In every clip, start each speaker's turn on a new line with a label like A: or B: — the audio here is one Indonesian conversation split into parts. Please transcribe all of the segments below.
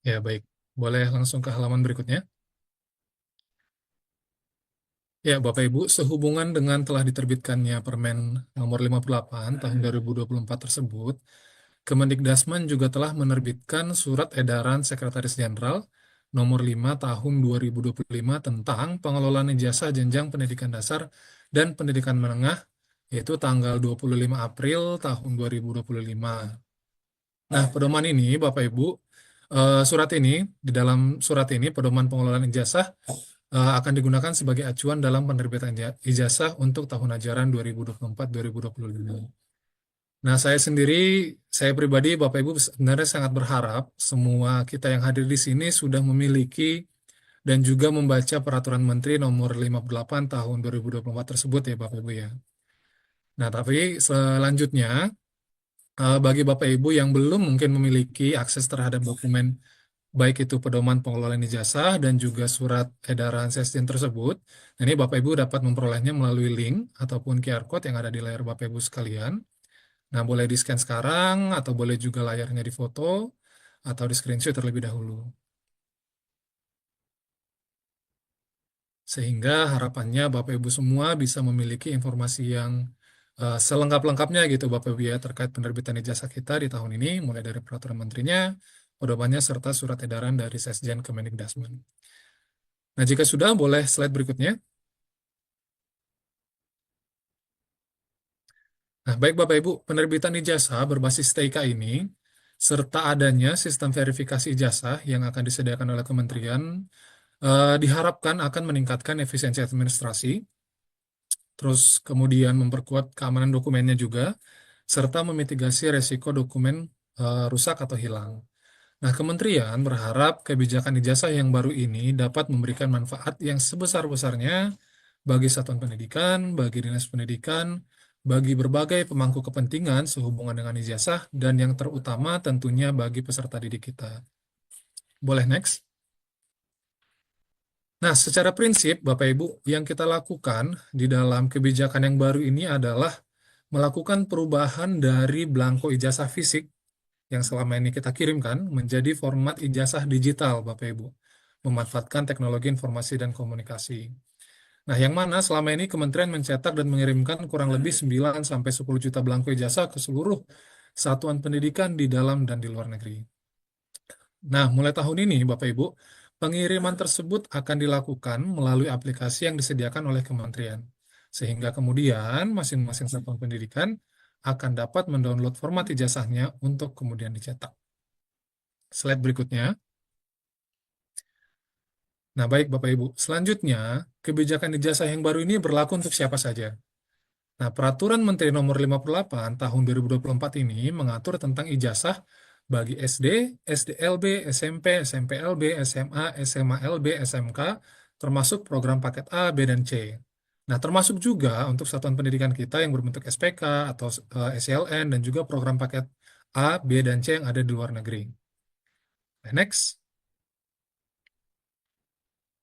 A: Ya, baik. Boleh langsung ke halaman berikutnya. Ya, Bapak Ibu, sehubungan dengan telah diterbitkannya Permen nomor 58 tahun 2024 tersebut, Kemendikbudrismen juga telah menerbitkan Surat Edaran Sekretaris Jenderal nomor 5 tahun 2025 tentang pengelolaan ijazah jenjang pendidikan dasar dan pendidikan menengah, yaitu tanggal 25 April tahun 2025. Nah, pedoman ini, Bapak Ibu, surat ini, di dalam surat ini, pedoman pengelolaan ijazah akan digunakan sebagai acuan dalam penerbitan ijazah untuk tahun ajaran 2024-2025. Nah, saya pribadi, Bapak Ibu, sebenarnya sangat berharap semua kita yang hadir di sini sudah memiliki dan juga membaca Peraturan Menteri Nomor 58 Tahun 2024 tersebut ya, Bapak Ibu ya. Nah, tapi selanjutnya, bagi Bapak Ibu yang belum mungkin memiliki akses terhadap dokumen baik itu pedoman pengelolaan ijazah dan juga surat edaran Sesjen tersebut. Nah, ini Bapak Ibu dapat memperolehnya melalui link ataupun QR code yang ada di layar Bapak Ibu sekalian. Nah, boleh di-scan sekarang atau boleh juga layarnya difoto atau di-screenshot terlebih dahulu. Sehingga harapannya Bapak Ibu semua bisa memiliki informasi yang selengkap-lengkapnya gitu Bapak Ibu ya terkait penerbitan ijazah kita di tahun ini, mulai dari peraturan menterinya, pedomannya, serta surat edaran dari Sesjen Kemendikbudrismen. Nah, jika sudah, boleh slide berikutnya. Nah, baik Bapak Ibu, penerbitan ijazah berbasis TIK ini, serta adanya sistem verifikasi ijazah yang akan disediakan oleh Kementerian, diharapkan akan meningkatkan efisiensi administrasi, terus kemudian memperkuat keamanan dokumennya juga, serta memitigasi resiko dokumen rusak atau hilang. Nah, Kementerian berharap kebijakan ijazah yang baru ini dapat memberikan manfaat yang sebesar-besarnya bagi satuan pendidikan, bagi dinas pendidikan, bagi berbagai pemangku kepentingan sehubungan dengan ijazah, dan yang terutama tentunya bagi peserta didik kita. Boleh next? Nah, secara prinsip, Bapak Ibu, yang kita lakukan di dalam kebijakan yang baru ini adalah melakukan perubahan dari belangko ijazah fisik yang selama ini kita kirimkan menjadi format ijazah digital, Bapak Ibu, memanfaatkan teknologi informasi dan komunikasi. Nah, yang mana selama ini Kementerian mencetak dan mengirimkan kurang lebih 9-10 juta belangko ijazah ke seluruh satuan pendidikan di dalam dan di luar negeri. Nah, mulai tahun ini, Bapak Ibu, pengiriman tersebut akan dilakukan melalui aplikasi yang disediakan oleh Kementerian. Sehingga kemudian masing-masing satuan pendidikan akan dapat mendownload format ijazahnya untuk kemudian dicetak. Slide berikutnya. Nah, baik Bapak Ibu. Selanjutnya, kebijakan ijazah yang baru ini berlaku untuk siapa saja. Nah, Peraturan Menteri Nomor 58 Tahun 2024 ini mengatur tentang ijazah bagi SD, SDLB, SMP, SMPLB, SMA, SMALB, SMK, termasuk program paket A, B, dan C. Nah, termasuk juga untuk satuan pendidikan kita yang berbentuk SPK atau SLN dan juga program paket A, B, dan C yang ada di luar negeri. Nah, next.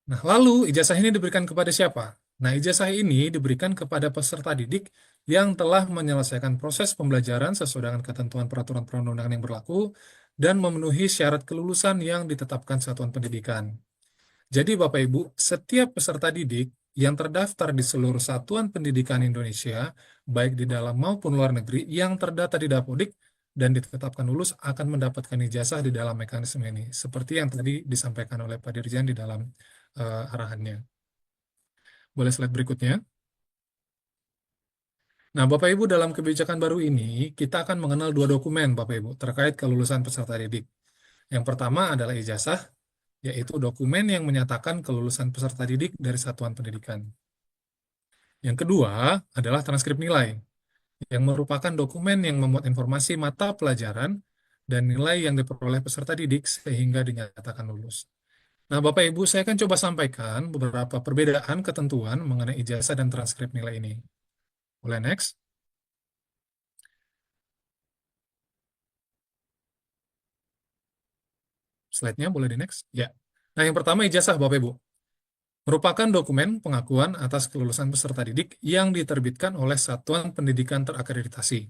A: Nah, lalu ijazah ini diberikan kepada siapa? Nah, ijazah ini diberikan kepada peserta didik yang telah menyelesaikan proses pembelajaran sesuai dengan ketentuan peraturan perundang-undangan yang berlaku dan memenuhi syarat kelulusan yang ditetapkan satuan pendidikan. Jadi, Bapak Ibu, setiap peserta didik yang terdaftar di seluruh satuan pendidikan Indonesia, baik di dalam maupun luar negeri, yang terdata di Dapodik dan ditetapkan lulus akan mendapatkan ijazah di dalam mekanisme ini, seperti yang tadi disampaikan oleh Pak Dirjen di dalam arahannya. Boleh slide berikutnya. Nah, Bapak Ibu, dalam kebijakan baru ini, kita akan mengenal dua dokumen, Bapak Ibu, terkait kelulusan peserta didik. Yang pertama adalah ijazah, yaitu dokumen yang menyatakan kelulusan peserta didik dari satuan pendidikan. Yang kedua adalah transkrip nilai, yang merupakan dokumen yang memuat informasi mata pelajaran dan nilai yang diperoleh peserta didik sehingga dinyatakan lulus. Nah, Bapak Ibu, saya akan coba sampaikan beberapa perbedaan ketentuan mengenai ijazah dan transkrip nilai ini. Boleh next? Slide-nya boleh di next? Ya. Nah, yang pertama ijazah, Bapak Ibu. Merupakan dokumen pengakuan atas kelulusan peserta didik yang diterbitkan oleh satuan pendidikan terakreditasi.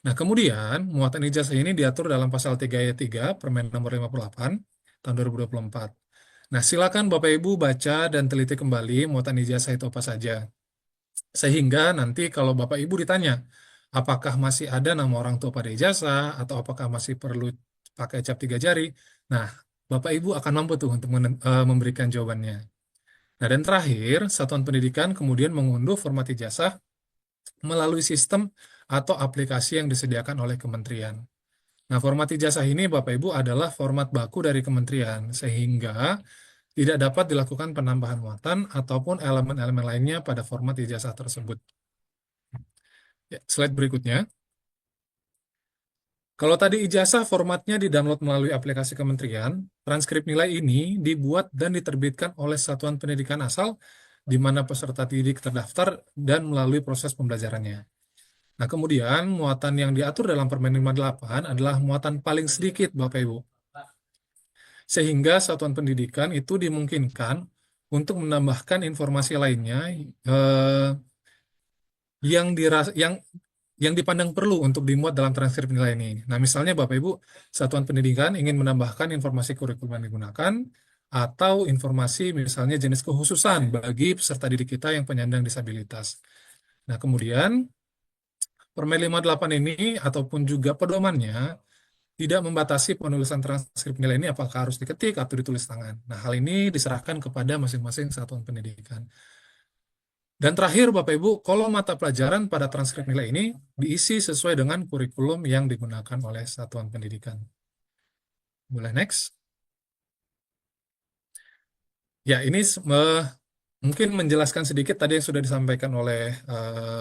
A: Nah, kemudian muatan ijazah ini diatur dalam pasal 3 ayat 3 Permen nomor 58 tahun 2024. Nah, silakan Bapak Ibu baca dan teliti kembali muatan ijazah itu apa saja. Sehingga nanti kalau Bapak Ibu ditanya, apakah masih ada nama orang tua pada ijazah, atau apakah masih perlu pakai cap 3 jari, nah, Bapak Ibu akan mampu tuh untuk memberikan jawabannya. Nah, dan terakhir, satuan pendidikan kemudian mengunduh format ijazah melalui sistem atau aplikasi yang disediakan oleh kementerian. Nah, format ijazah ini Bapak Ibu adalah format baku dari kementerian, sehingga tidak dapat dilakukan penambahan muatan ataupun elemen-elemen lainnya pada format ijazah tersebut. Ya, slide berikutnya. Kalau tadi ijazah formatnya di-download melalui aplikasi kementerian, transkrip nilai ini dibuat dan diterbitkan oleh satuan pendidikan asal di mana peserta didik terdaftar dan melalui proses pembelajarannya. Nah, kemudian muatan yang diatur dalam Permen 58 adalah muatan paling sedikit, Bapak Ibu. Sehingga satuan pendidikan itu dimungkinkan untuk menambahkan informasi lainnya eh, yang dipandang perlu untuk dimuat dalam transkrip nilai ini. Nah, misalnya Bapak Ibu, satuan pendidikan ingin menambahkan informasi kurikulum yang digunakan atau informasi misalnya jenis kekhususan bagi peserta didik kita yang penyandang disabilitas. Nah, kemudian Permen 58 ini ataupun juga pedomannya tidak membatasi penulisan transkrip nilai ini apakah harus diketik atau ditulis tangan. Nah, hal ini diserahkan kepada masing-masing satuan pendidikan. Dan terakhir, Bapak Ibu, kolom mata pelajaran pada transkrip nilai ini diisi sesuai dengan kurikulum yang digunakan oleh satuan pendidikan. Boleh next? Ya, ini mungkin menjelaskan sedikit tadi yang sudah disampaikan oleh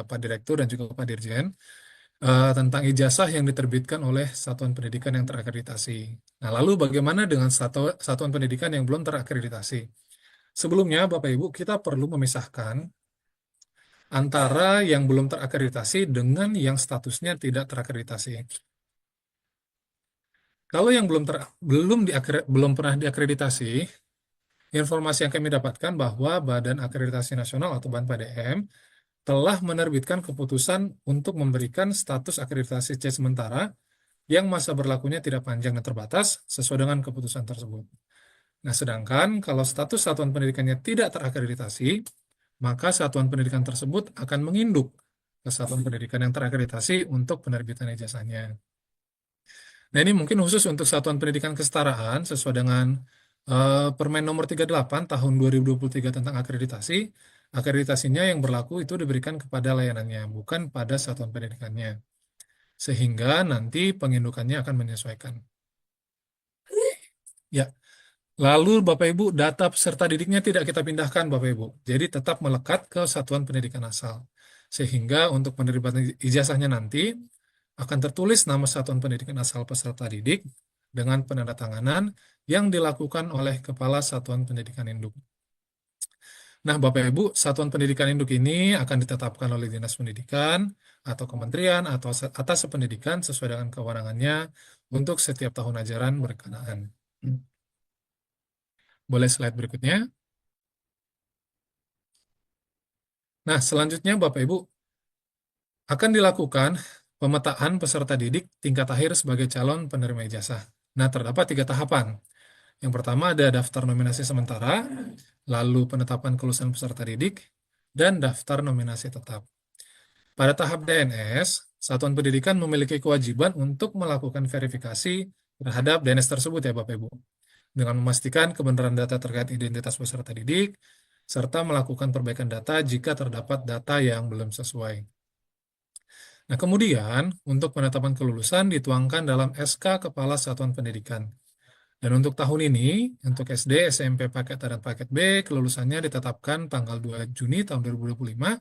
A: Pak Direktur dan juga Pak Dirjen tentang ijazah yang diterbitkan oleh satuan pendidikan yang terakreditasi. Nah, lalu bagaimana dengan satuan pendidikan yang belum terakreditasi? Sebelumnya, Bapak Ibu, kita perlu memisahkan antara yang belum terakreditasi dengan yang statusnya tidak terakreditasi. Kalau yang belum pernah diakreditasi, informasi yang kami dapatkan bahwa Badan Akreditasi Nasional atau BAN-PDM telah menerbitkan keputusan untuk memberikan status akreditasi C sementara yang masa berlakunya tidak panjang dan terbatas sesuai dengan keputusan tersebut. Nah, sedangkan kalau status satuan pendidikannya tidak terakreditasi, maka satuan pendidikan tersebut akan menginduk ke satuan pendidikan yang terakreditasi untuk penerbitan ijazahnya. Nah, ini mungkin khusus untuk satuan pendidikan kesetaraan sesuai dengan Permen nomor 38 tahun 2023 tentang akreditasi. Akreditasinya yang berlaku itu diberikan kepada layanannya, bukan pada satuan pendidikannya. Sehingga nanti pengindukannya akan menyesuaikan. Ya, lalu Bapak Ibu, data peserta didiknya tidak kita pindahkan Bapak Ibu. Jadi tetap melekat ke satuan pendidikan asal. Sehingga untuk penerbitan ijazahnya nanti akan tertulis nama satuan pendidikan asal peserta didik dengan penandatanganan yang dilakukan oleh Kepala Satuan Pendidikan Induk. Nah, Bapak Ibu, satuan pendidikan induk ini akan ditetapkan oleh Dinas Pendidikan atau Kementerian atau atas pendidikan sesuai dengan kewenangannya untuk setiap tahun ajaran berkenaan. Boleh slide berikutnya. Nah, selanjutnya Bapak Ibu akan dilakukan pemetaan peserta didik tingkat akhir sebagai calon penerima ijazah. Nah, terdapat 3 tahapan. Yang pertama ada daftar nominasi sementara, lalu penetapan kelulusan peserta didik, dan daftar nominasi tetap. Pada tahap DNS, Satuan Pendidikan memiliki kewajiban untuk melakukan verifikasi terhadap DNS tersebut ya Bapak Ibu, dengan memastikan kebenaran data terkait identitas peserta didik, serta melakukan perbaikan data jika terdapat data yang belum sesuai. Nah, kemudian untuk penetapan kelulusan dituangkan dalam SK Kepala Satuan Pendidikan. Dan untuk tahun ini, untuk SD, SMP paket A dan paket B, kelulusannya ditetapkan tanggal 2 Juni tahun 2025.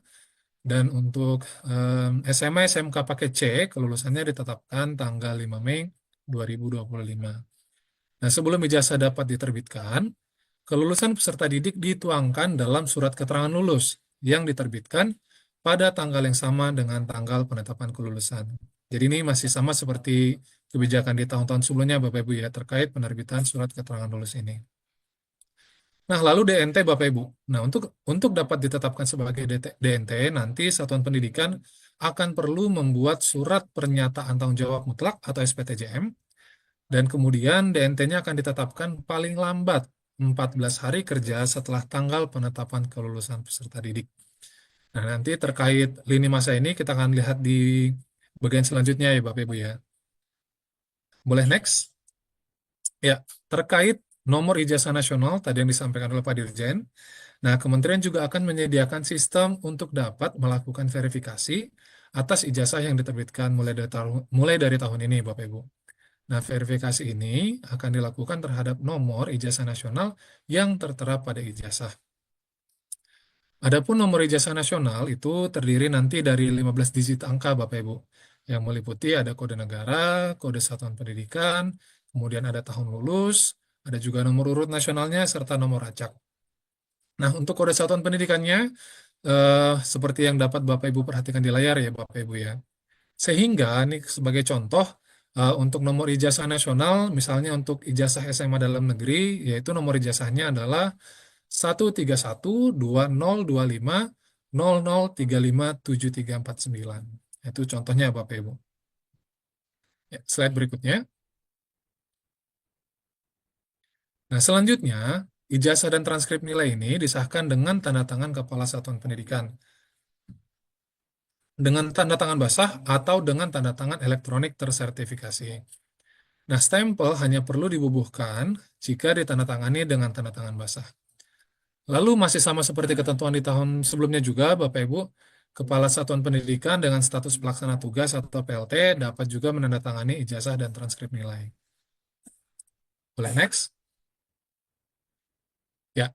A: Dan untuk SMA, SMK paket C, kelulusannya ditetapkan tanggal 5 Mei 2025. Nah, sebelum ijazah dapat diterbitkan, kelulusan peserta didik dituangkan dalam surat keterangan lulus yang diterbitkan pada tanggal yang sama dengan tanggal penetapan kelulusan. Jadi ini masih sama seperti kebijakan di tahun-tahun sebelumnya Bapak Ibu ya terkait penerbitan surat keterangan lulus ini. Nah, lalu DNT Bapak Ibu. Nah, untuk dapat ditetapkan sebagai DNT, nanti Satuan Pendidikan akan perlu membuat surat pernyataan tanggung jawab mutlak atau SPTJM Dan kemudian DNT-nya akan ditetapkan paling lambat 14 hari kerja setelah tanggal penetapan kelulusan peserta didik. Nah, nanti terkait lini masa ini kita akan lihat di bagian selanjutnya ya Bapak Ibu ya. Boleh next? Ya, terkait nomor ijazah nasional tadi yang disampaikan oleh Pak Dirjen. Nah, kementerian juga akan menyediakan sistem untuk dapat melakukan verifikasi atas ijazah yang diterbitkan mulai dari tahun ini, Bapak Ibu. Nah, verifikasi ini akan dilakukan terhadap nomor ijazah nasional yang tertera pada ijazah. Adapun nomor ijazah nasional itu terdiri nanti dari 15 digit angka, Bapak Ibu, yang meliputi ada kode negara, kode satuan pendidikan, kemudian ada tahun lulus, ada juga nomor urut nasionalnya, serta nomor acak. Nah, untuk kode satuan pendidikannya, seperti yang dapat Bapak Ibu perhatikan di layar ya, Bapak Ibu ya. Sehingga, ini sebagai contoh, untuk nomor ijazah nasional, misalnya untuk ijazah SMA dalam negeri, yaitu nomor ijazahnya adalah 131205000357349. Itu contohnya Bapak Ibu. Ya, slide berikutnya. Nah, selanjutnya, ijazah dan transkrip nilai ini disahkan dengan tanda tangan Kepala Satuan Pendidikan. Dengan tanda tangan basah atau dengan tanda tangan elektronik tersertifikasi. Nah, stempel hanya perlu dibubuhkan jika ditandatangani dengan tanda tangan basah. Lalu masih sama seperti ketentuan di tahun sebelumnya juga, Bapak Ibu, Kepala Satuan Pendidikan dengan status pelaksana tugas atau PLT dapat juga menandatangani ijazah dan transkrip nilai. Boleh next? Ya,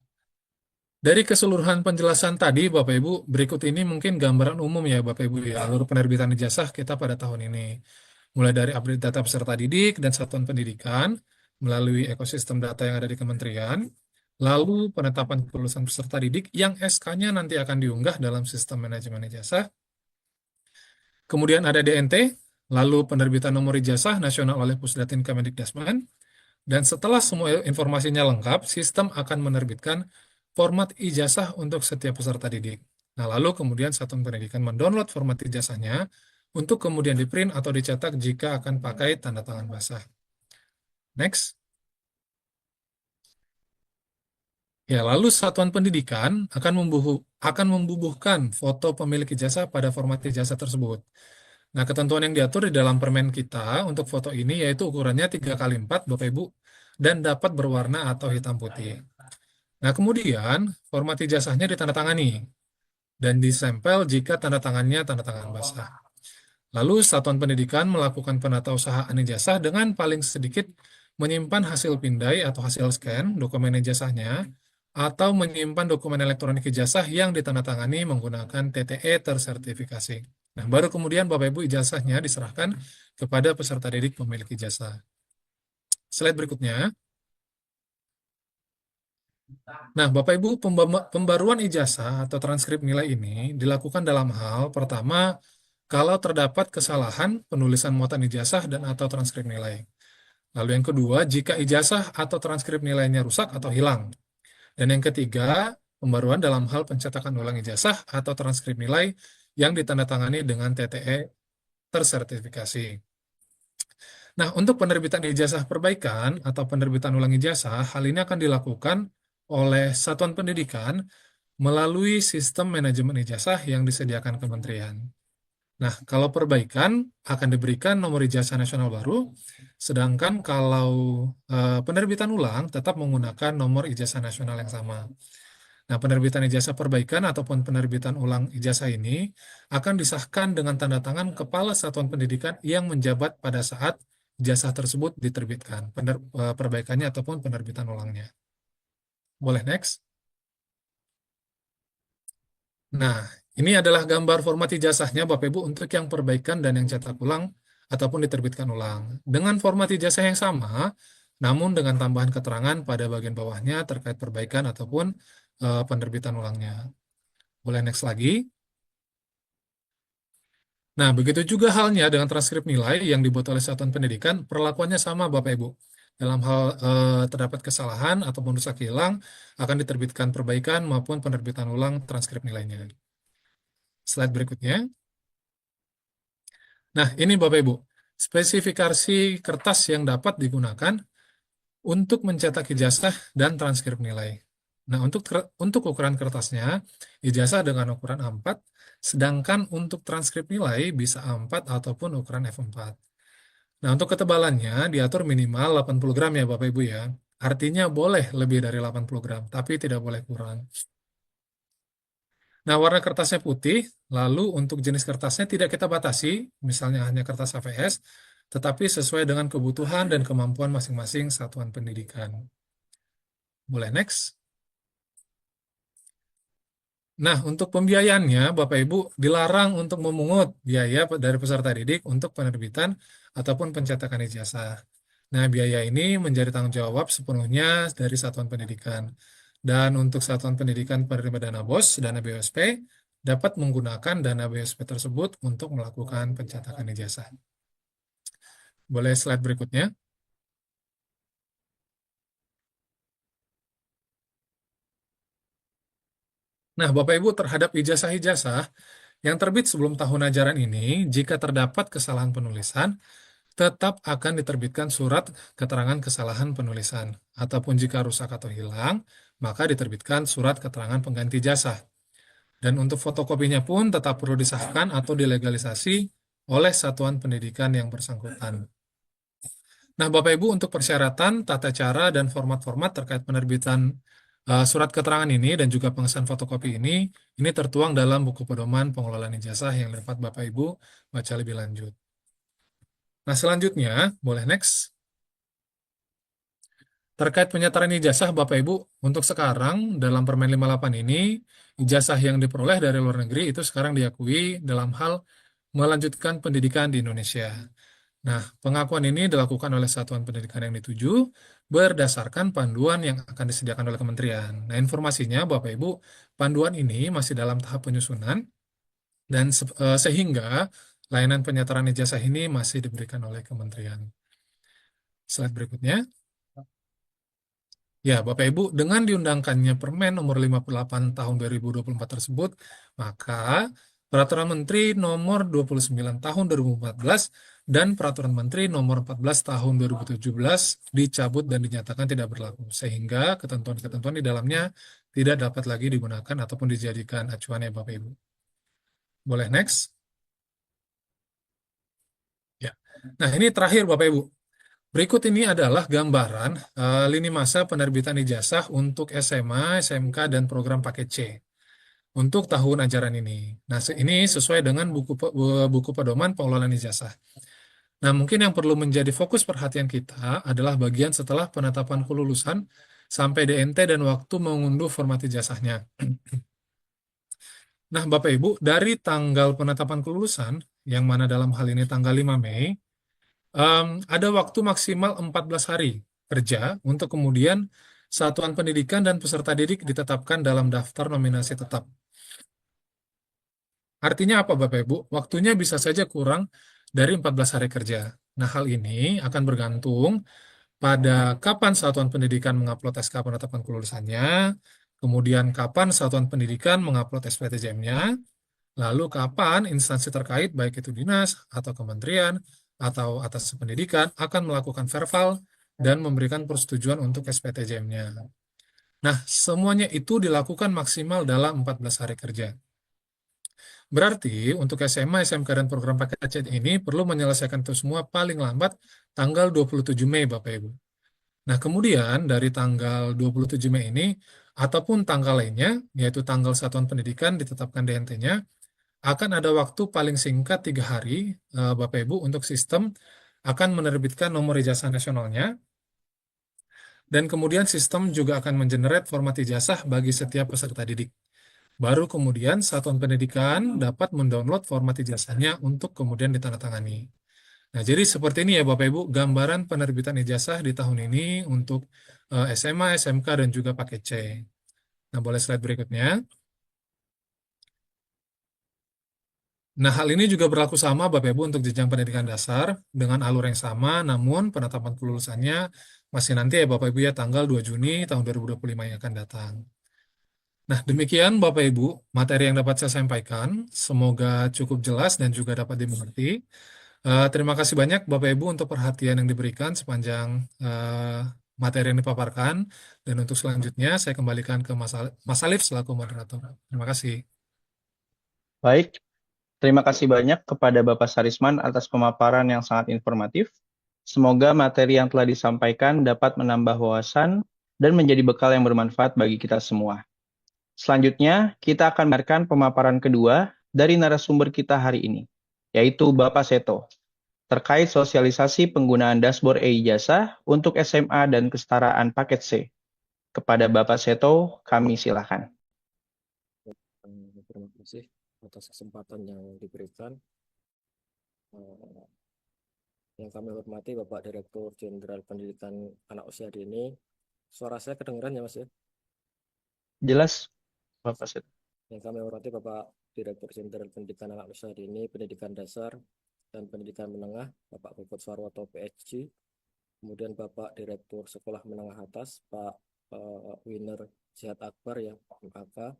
A: dari keseluruhan penjelasan tadi, Bapak Ibu, berikut ini mungkin gambaran umum ya, Bapak Ibu, ya, alur penerbitan ijazah kita pada tahun ini. Mulai dari update data peserta didik dan satuan pendidikan, melalui ekosistem data yang ada di kementerian, lalu penetapan kelulusan peserta didik yang SK-nya nanti akan diunggah dalam sistem manajemen ijazah, kemudian ada DNT, lalu penerbitan nomor ijazah nasional oleh Pusdatin Kemendikdasmen, dan setelah semua informasinya lengkap, sistem akan menerbitkan format ijazah untuk setiap peserta didik. Nah, lalu kemudian satuan pendidikan mendownload format ijazahnya untuk kemudian di-print atau dicetak jika akan pakai tanda tangan basah. Next. Ya, lalu satuan pendidikan akan membubuhkan foto pemilik ijazah pada format ijazah tersebut. Nah, ketentuan yang diatur di dalam permen kita untuk foto ini yaitu ukurannya 3x4, Bapak Ibu, dan dapat berwarna atau hitam putih. Nah, kemudian format ijazahnya ditandatangani dan disempel jika tanda tangannya tanda tangan basah. Lalu satuan pendidikan melakukan penatausahaan ijazah dengan paling sedikit menyimpan hasil pindai atau hasil scan dokumen ijazahnya atau menyimpan dokumen elektronik ijazah yang ditandatangani menggunakan TTE tersertifikasi. Nah, baru kemudian Bapak Ibu ijazahnya diserahkan kepada peserta didik pemilik ijazah. Slide berikutnya. Nah, Bapak Ibu, pembaruan ijazah atau transkrip nilai ini dilakukan dalam hal pertama, kalau terdapat kesalahan penulisan muatan ijazah dan atau transkrip nilai. Lalu yang kedua, jika ijazah atau transkrip nilainya rusak atau hilang. Dan yang ketiga, pembaruan dalam hal pencetakan ulang ijazah atau transkrip nilai yang ditandatangani dengan TTE tersertifikasi. Nah, untuk penerbitan ijazah perbaikan atau penerbitan ulang ijazah, hal ini akan dilakukan oleh satuan pendidikan melalui sistem manajemen ijazah yang disediakan kementerian. Nah, kalau perbaikan akan diberikan nomor ijazah nasional baru, sedangkan kalau penerbitan ulang tetap menggunakan nomor ijazah nasional yang sama. Nah, penerbitan ijazah perbaikan ataupun penerbitan ulang ijazah ini akan disahkan dengan tanda tangan Kepala Satuan Pendidikan yang menjabat pada saat ijazah tersebut diterbitkan, perbaikannya ataupun penerbitan ulangnya. Boleh next? Nah, ini adalah gambar format ijazahnya Bapak Ibu untuk yang perbaikan dan yang cetak ulang ataupun diterbitkan ulang. Dengan format ijazah yang sama, namun dengan tambahan keterangan pada bagian bawahnya terkait perbaikan ataupun penerbitan ulangnya. Boleh next lagi. Nah, begitu juga halnya dengan transkrip nilai yang dibuat oleh Satuan Pendidikan, perlakuannya sama Bapak Ibu. Dalam hal terdapat kesalahan ataupun rusak hilang, akan diterbitkan perbaikan maupun penerbitan ulang transkrip nilainya. Slide berikutnya. Nah, ini Bapak Ibu. spesifikasi kertas yang dapat digunakan untuk mencetak ijazah dan transkrip nilai. Nah, untuk ukuran kertasnya, ijazah dengan ukuran A4, sedangkan untuk transkrip nilai bisa A4 ataupun ukuran F4. Nah, untuk ketebalannya diatur minimal 80 gram ya Bapak Ibu ya. Artinya boleh lebih dari 80 gram, tapi tidak boleh kurang. Nah, warna kertasnya putih, lalu untuk jenis kertasnya tidak kita batasi, misalnya hanya kertas HVS, tetapi sesuai dengan kebutuhan dan kemampuan masing-masing satuan pendidikan. Boleh next? Nah, untuk pembiayaannya, Bapak Ibu dilarang untuk memungut biaya dari peserta didik untuk penerbitan ataupun pencetakan ijazah. Nah, biaya ini menjadi tanggung jawab sepenuhnya dari satuan pendidikan. Dan untuk satuan pendidikan penerima dana BOS, dana BOSP, dapat menggunakan dana BOSP tersebut untuk melakukan pencetakan ijazah. Boleh slide berikutnya? Nah, Bapak Ibu terhadap ijazah-ijazah yang terbit sebelum tahun ajaran ini, jika terdapat kesalahan penulisan, tetap akan diterbitkan surat keterangan kesalahan penulisan. Ataupun jika rusak atau hilang, maka diterbitkan surat keterangan pengganti jasa. Dan untuk fotokopinya pun tetap perlu disahkan atau dilegalisasi oleh satuan pendidikan yang bersangkutan. Nah, Bapak Ibu, untuk persyaratan, tata cara, dan format-format terkait penerbitan surat keterangan ini dan juga pengesahan fotokopi ini tertuang dalam buku pedoman pengelolaan ijazah yang dapat Bapak Ibu baca lebih lanjut. Nah, selanjutnya, boleh next. Terkait penyetaraan ijazah, Bapak Ibu, untuk sekarang dalam Permen 58 ini, ijazah yang diperoleh dari luar negeri itu sekarang diakui dalam hal melanjutkan pendidikan di Indonesia. Nah, pengakuan ini dilakukan oleh satuan pendidikan yang dituju berdasarkan panduan yang akan disediakan oleh kementerian. Nah, informasinya Bapak Ibu, panduan ini masih dalam tahap penyusunan dan sehingga layanan penyetaraan ijazah ini masih diberikan oleh kementerian. Slide berikutnya. Ya, Bapak Ibu, dengan diundangkannya Permen nomor 58 tahun 2024 tersebut, maka Peraturan Menteri nomor 29 tahun 2014 dan Peraturan Menteri nomor 14 tahun 2017 dicabut dan dinyatakan tidak berlaku, sehingga ketentuan-ketentuan di dalamnya tidak dapat lagi digunakan ataupun dijadikan acuan ya Bapak Ibu. Boleh next? Ya. Nah, ini terakhir Bapak Ibu. Berikut ini adalah gambaran lini masa penerbitan ijazah untuk SMA, SMK, dan program paket C untuk tahun ajaran ini. Nah, ini sesuai dengan buku pedoman pengelolaan ijazah. Nah, mungkin yang perlu menjadi fokus perhatian kita adalah bagian setelah penetapan kelulusan sampai DNT dan waktu mengunduh format ijazahnya. Nah, Bapak Ibu, dari tanggal penetapan kelulusan, yang mana dalam hal ini tanggal 5 Mei, ada waktu maksimal 14 hari kerja untuk kemudian satuan pendidikan dan peserta didik ditetapkan dalam daftar nominasi tetap. Artinya apa Bapak Ibu? Waktunya bisa saja kurang dari 14 hari kerja. Nah, hal ini akan bergantung pada kapan satuan pendidikan mengupload SK penetapan kelulusannya, kemudian kapan satuan pendidikan mengupload SPTJM-nya, lalu kapan instansi terkait, baik itu dinas atau kementerian atau atas pendidikan, akan melakukan verval dan memberikan persetujuan untuk SPTJM-nya. Nah, semuanya itu dilakukan maksimal dalam 14 hari kerja. Berarti untuk SMA, SMK, dan program paket C ini perlu menyelesaikan itu semua paling lambat tanggal 27 Mei, Bapak Ibu. Nah, kemudian dari tanggal 27 Mei ini, ataupun tanggal lainnya, yaitu tanggal satuan pendidikan ditetapkan DNT-nya, akan ada waktu paling singkat 3 hari, Bapak Ibu, untuk sistem akan menerbitkan nomor ijazah nasionalnya, dan kemudian sistem juga akan mengenerate format ijazah bagi setiap peserta didik. Baru kemudian satuan pendidikan dapat mendownload format ijazahnya untuk kemudian ditandatangani. Nah, jadi seperti ini ya Bapak Ibu, gambaran penerbitan ijazah di tahun ini untuk SMA, SMK, dan juga paket C. Nah, boleh slide berikutnya. Nah, hal ini juga berlaku sama Bapak Ibu untuk jenjang pendidikan dasar dengan alur yang sama, namun penetapan kelulusannya masih nanti ya Bapak Ibu ya tanggal 2 Juni tahun 2025 yang akan datang. Nah, demikian Bapak Ibu, materi yang dapat saya sampaikan. Semoga cukup jelas dan juga dapat dimengerti. Terima kasih banyak Bapak Ibu untuk perhatian yang diberikan sepanjang materi yang dipaparkan. Dan untuk selanjutnya saya kembalikan ke Mas Alif selaku moderator. Terima kasih.
B: Baik, terima kasih banyak kepada Bapak Sarisman atas pemaparan yang sangat informatif. Semoga materi yang telah disampaikan dapat menambah wawasan dan menjadi bekal yang bermanfaat bagi kita semua. Selanjutnya, kita akan mendengarkan pemaparan kedua dari narasumber kita hari ini, yaitu Bapak Seto, terkait sosialisasi penggunaan dashboard e-ijazah untuk SMA dan kesetaraan paket C. Kepada Bapak Seto, kami silakan.
C: Terima kasih atas kesempatan yang diberikan. Yang kami hormati Bapak Direktur Jenderal Pendidikan Anak Usia Dini. Suara saya kedengeran ya Mas ya?
B: Jelas, Bapak Seto.
C: Yang kami hormati Bapak Direktur Jenderal Pendidikan Anak Usia Dini, Pendidikan Dasar dan Pendidikan Menengah, Bapak Puput Sarwoto PhD. Kemudian Bapak Direktur Sekolah Menengah Atas, Pak Winner Jihad Akbar ya, MAK.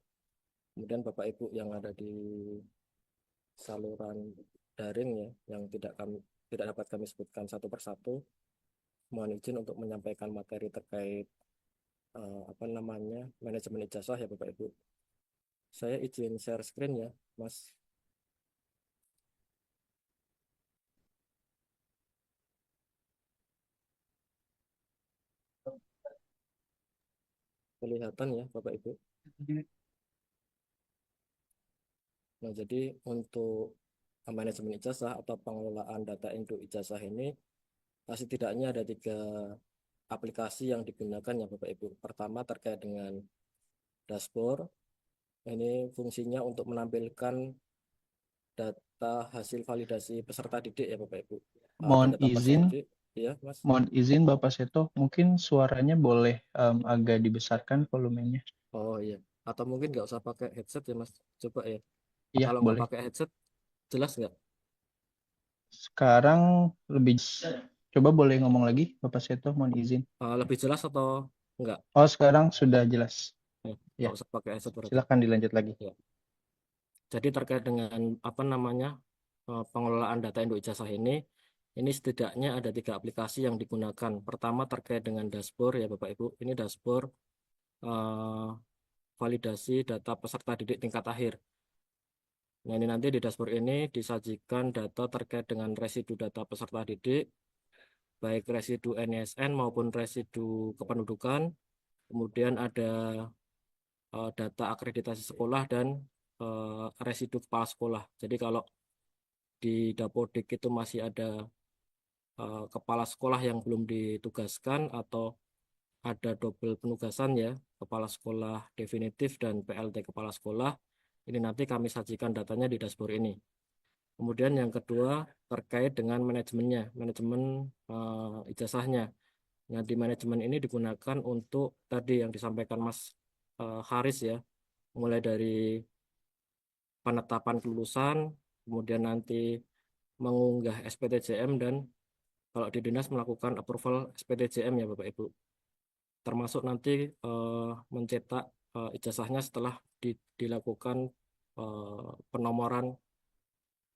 C: Kemudian Bapak Ibu yang ada di saluran daring ya, yang tidak dapat kami sebutkan satu persatu. Mohon izin untuk menyampaikan materi terkait manajemen ijazah ya Bapak Ibu. Saya izin share screen ya, Mas. Kelihatan ya Bapak Ibu. Nah, jadi untuk manajemen ijazah atau pengelolaan data induk ijazah ini setidaknya ada 3 aplikasi yang digunakan ya Bapak Ibu. Pertama terkait dengan dashboard. Ini fungsinya untuk menampilkan data hasil validasi peserta didik ya Bapak Ibu. Ada
B: Mohon
C: data peserta
B: izin,
C: didik, ya Mas.
B: mohon izin Bapak Seto, mungkin suaranya boleh agak dibesarkan volumenya.
C: Oh iya. Atau mungkin nggak usah pakai headset ya Mas. Coba ya.
B: Iya,
C: Kalau nggak
B: boleh.
C: pakai headset, jelas nggak?
B: Sekarang lebih, coba boleh ngomong lagi, Bapak Seto, mohon izin.
C: Lebih jelas atau nggak?
B: Oh, sekarang sudah jelas. Ya,
C: Nggak usah pakai headset berarti.
B: silakan dilanjut lagi.
C: Ya. Jadi terkait dengan pengelolaan data induk ijazah ini setidaknya ada 3 aplikasi yang digunakan. Pertama terkait dengan dashboard ya Bapak Ibu. Ini dashboard eh, validasi data peserta didik tingkat akhir. Nah, ini nanti di dashboard ini disajikan data terkait dengan residu data peserta didik, baik residu NISN maupun residu kependudukan. Kemudian ada data akreditasi sekolah dan residu kepala sekolah. Jadi kalau di Dapodik itu masih ada kepala sekolah yang belum ditugaskan atau ada double penugasan ya, kepala sekolah definitif dan PLT kepala sekolah. Ini nanti kami sajikan datanya di dashboard ini. Kemudian yang kedua terkait dengan manajemennya, manajemen ijazahnya. Nah, di manajemen ini digunakan untuk tadi yang disampaikan Mas Haris ya, mulai dari penetapan kelulusan, kemudian nanti mengunggah SPTJM dan kalau di dinas melakukan approval SPTJM ya Bapak Ibu. Termasuk nanti mencetak ijazahnya setelah dilakukan penomoran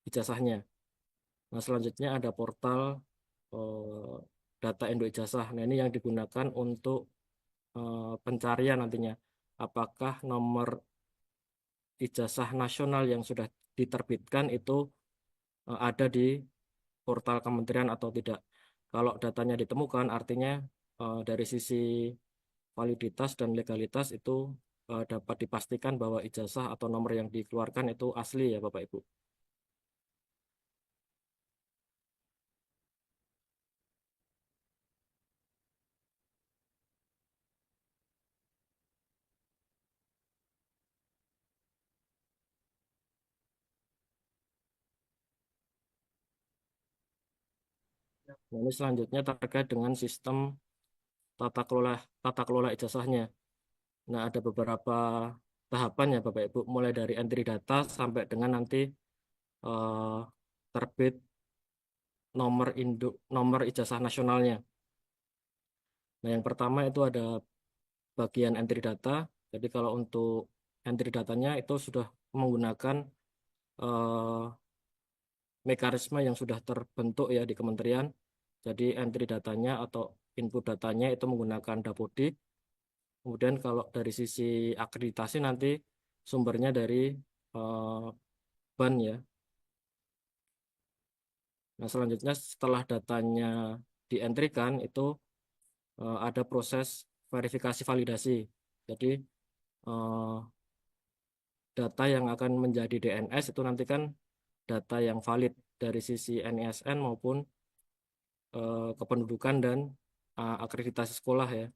C: ijazahnya. Nah, selanjutnya ada portal eh, data induk ijazah. Nah, ini yang digunakan untuk pencarian nantinya. Apakah nomor ijazah nasional yang sudah diterbitkan itu ada di portal kementerian atau tidak. Kalau datanya ditemukan, artinya dari sisi validitas dan legalitas itu dapat dipastikan bahwa ijazah atau nomor yang dikeluarkan itu asli ya Bapak Ibu. Nah, ini selanjutnya terkait dengan sistem tata kelola ijazahnya. Nah, ada beberapa tahapan ya Bapak Ibu, mulai dari entry data sampai dengan nanti eh, terbit nomor ijazah nasionalnya. Nah, yang pertama itu ada bagian entry data. Jadi kalau untuk entry datanya itu sudah menggunakan eh, mekanisme yang sudah terbentuk ya di kementerian. Jadi entry datanya atau input datanya itu menggunakan Dapodik. Kemudian kalau dari sisi akreditasi nanti sumbernya dari BAN ya. Nah, selanjutnya setelah datanya dientrikan itu ada proses verifikasi validasi. Jadi eh, data yang akan menjadi DNS itu nanti kan data yang valid dari sisi NISN maupun kependudukan dan akreditasi sekolah ya.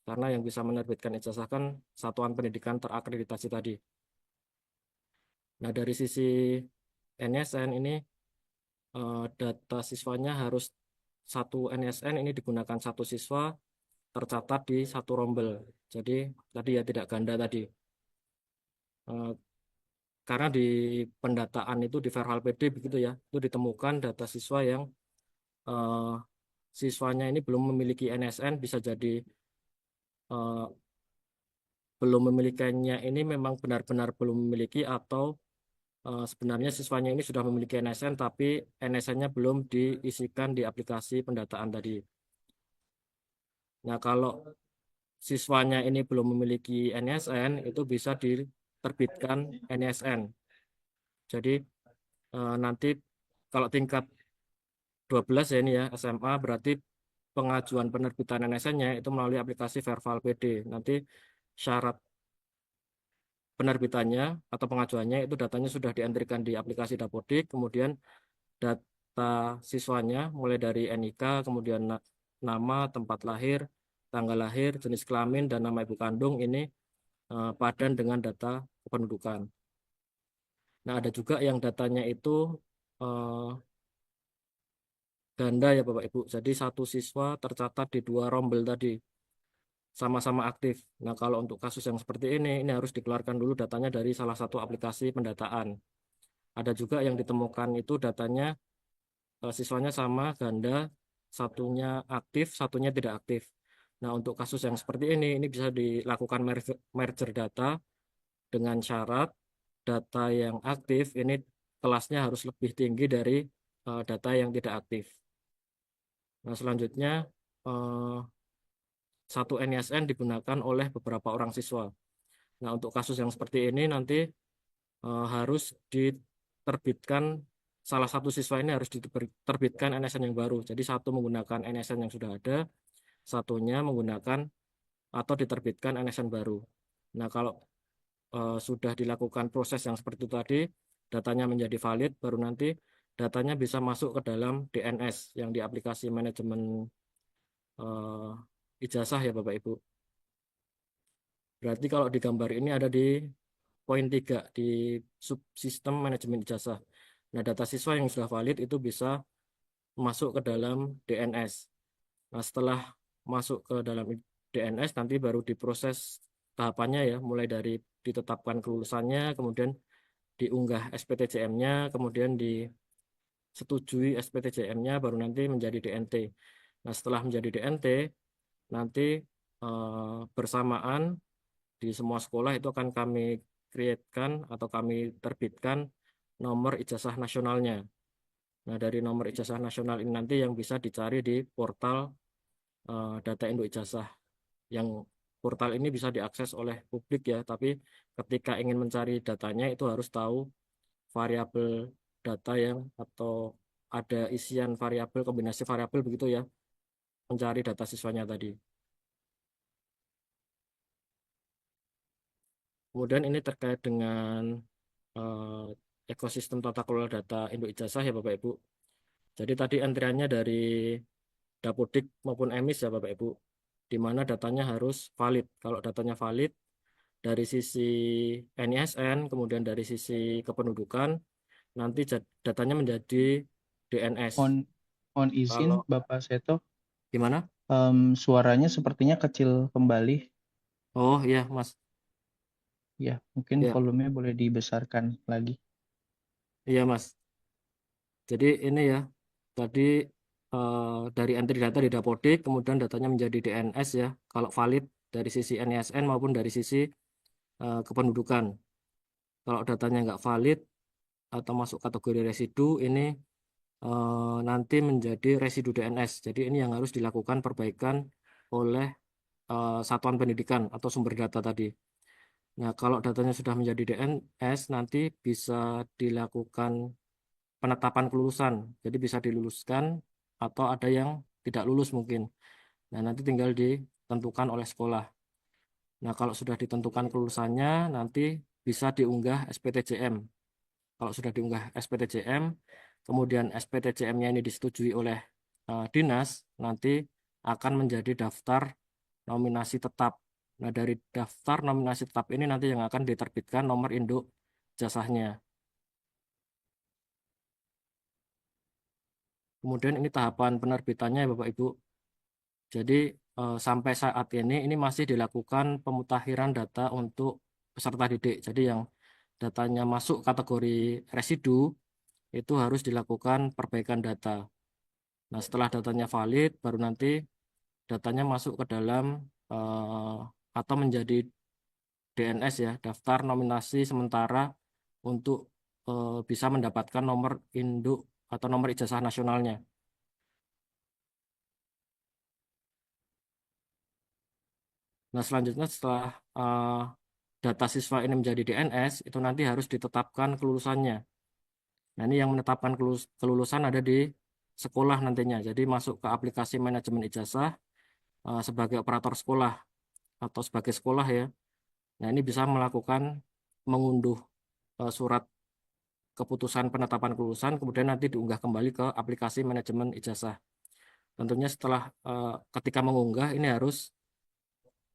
C: Karena yang bisa menerbitkan ijazah kan satuan pendidikan terakreditasi tadi. Nah, dari sisi NISN ini data siswanya harus satu NISN ini digunakan satu siswa tercatat di satu rombel. Jadi tadi ya tidak ganda tadi. Eh, karena di pendataan itu di Verval PD begitu ya, itu ditemukan data siswa yang eh, siswanya ini belum memiliki NSN, bisa jadi eh, belum memilikinya ini memang benar-benar belum memiliki atau sebenarnya siswanya ini sudah memiliki NSN tapi NSN-nya belum diisikan di aplikasi pendataan tadi. Nah, kalau siswanya ini belum memiliki NSN, itu bisa diterbitkan NSN. Jadi nanti kalau tingkat 12 ya ini ya SMA berarti pengajuan penerbitan NSN-nya itu melalui aplikasi Verval PD. Nanti syarat penerbitannya atau pengajuannya itu datanya sudah dientrikan di aplikasi Dapodik, kemudian data siswanya mulai dari NIK, kemudian nama, tempat lahir, tanggal lahir, jenis kelamin, dan nama ibu kandung ini padan dengan data kependudukan. Nah, ada juga yang datanya itu eh, ganda ya Bapak Ibu. Jadi satu siswa tercatat di dua rombel tadi, sama-sama aktif. Nah, kalau untuk kasus yang seperti ini harus dikeluarkan dulu datanya dari salah satu aplikasi pendataan. Ada juga yang ditemukan itu datanya siswanya sama, ganda, satunya aktif, satunya tidak aktif. Nah, untuk kasus yang seperti ini bisa dilakukan merger data dengan syarat data yang aktif ini kelasnya harus lebih tinggi dari data yang tidak aktif. Nah, selanjutnya eh, satu NISN digunakan oleh beberapa orang siswa. Nah, untuk kasus yang seperti ini nanti harus diterbitkan salah satu siswa ini harus diterbitkan NSN yang baru. Jadi satu menggunakan NSN yang sudah ada, satunya menggunakan atau diterbitkan NSN baru. Nah, kalau sudah dilakukan proses yang seperti itu tadi, datanya menjadi valid, baru nanti datanya bisa masuk ke dalam DNS yang di aplikasi manajemen ijazah ya Bapak Ibu. Berarti kalau di gambar ini ada di poin 3 di subsistem manajemen ijazah. Nah, data siswa yang sudah valid itu bisa masuk ke dalam DNS. Nah, setelah masuk ke dalam DNS nanti baru diproses tahapannya ya, mulai dari ditetapkan kelulusannya, kemudian diunggah SPTJM-nya, kemudian disetujui SPTJM-nya, baru nanti menjadi DNT. Nah, setelah menjadi DNT, nanti bersamaan di semua sekolah itu akan kami create-kan atau kami terbitkan nomor ijazah nasionalnya. Nah, dari nomor ijazah nasional ini nanti yang bisa dicari di portal data induk ijazah. Yang portal ini bisa diakses oleh publik ya, tapi ketika ingin mencari datanya itu harus tahu variabel data yang atau ada isian variabel, kombinasi variabel begitu ya, mencari data siswanya tadi. Kemudian ini terkait dengan ekosistem tata kelola data induk ijazah ya Bapak Ibu. Jadi tadi antriannya dari Dapodik maupun EMIS ya Bapak Ibu, di mana datanya harus valid. Kalau datanya valid dari sisi NISN, kemudian dari sisi kependudukan, nanti datanya menjadi DNS.
B: On izin
C: Kalau
B: Bapak Seto,
C: gimana?
B: suaranya sepertinya kecil kembali.
C: Oh iya Mas,
B: Ya, mungkin
C: ya
B: volumenya boleh dibesarkan lagi.
C: iya Mas. Jadi ini ya, tadi dari entry data di Dapodik, kemudian datanya menjadi DNS ya, kalau valid dari sisi NISN maupun dari sisi kependudukan. Kalau datanya nggak valid atau masuk kategori residu, ini nanti menjadi residu DNS. Jadi ini yang harus dilakukan perbaikan oleh satuan pendidikan atau sumber data tadi. Nah, kalau datanya sudah menjadi DNS, nanti bisa dilakukan penetapan kelulusan. Jadi bisa diluluskan atau ada yang tidak lulus mungkin. Nah, nanti tinggal ditentukan oleh sekolah. Nah, kalau sudah ditentukan kelulusannya, nanti bisa diunggah SPTJM. Kalau sudah diunggah SPTJM, kemudian SPTJM-nya ini disetujui oleh dinas, nanti akan menjadi daftar nominasi tetap. Nah, dari daftar nominasi tetap ini nanti yang akan diterbitkan nomor induk ijazahnya. Kemudian ini tahapan penerbitannya ya Bapak Ibu. Jadi sampai saat ini masih dilakukan pemutakhiran data untuk peserta didik. Jadi yang datanya masuk kategori residu itu harus dilakukan perbaikan data. Nah, setelah datanya valid, baru nanti datanya masuk ke dalam atau menjadi DNS ya, daftar nominasi sementara untuk bisa mendapatkan nomor induk atau nomor ijazah nasionalnya. Nah, selanjutnya setelah data siswa ini menjadi DNS, itu nanti harus ditetapkan kelulusannya. Nah, ini yang menetapkan kelulusan ada di sekolah nantinya. Jadi masuk ke aplikasi manajemen ijazah sebagai operator sekolah atau sebagai sekolah ya. Nah, ini bisa melakukan mengunduh surat keputusan penetapan kelulusan, kemudian nanti diunggah kembali ke aplikasi manajemen ijazah. Tentunya setelah ketika mengunggah ini harus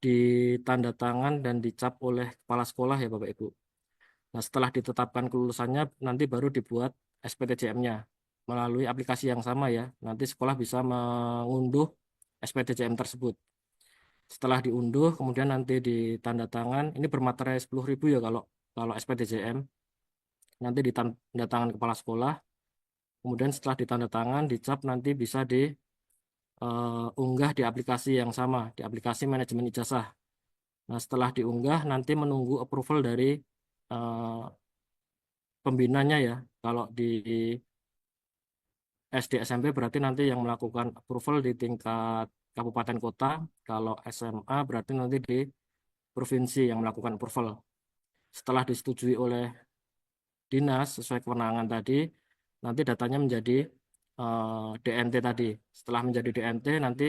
C: ditanda tangan dan dicap oleh kepala sekolah ya Bapak Ibu. Nah, setelah ditetapkan kelulusannya, nanti baru dibuat SPTJM-nya melalui aplikasi yang sama ya. Nanti sekolah bisa mengunduh SPTJM tersebut. Setelah diunduh, kemudian nanti ditanda tangan. Ini bermaterai 10.000 ya kalau SPTJM. Nanti ditanda tangan kepala sekolah. Kemudian setelah ditanda tangan, dicap nanti bisa diunggah di aplikasi yang sama, di aplikasi manajemen ijazah. Nah, setelah diunggah, nanti menunggu approval dari eh, pembinanya ya. Kalau di SD SMP berarti nanti yang melakukan approval di tingkat kabupaten kota. Kalau SMA berarti nanti di provinsi yang melakukan approval. Setelah disetujui oleh dinas sesuai kewenangan tadi, nanti datanya menjadi DNT tadi. Setelah menjadi DNT nanti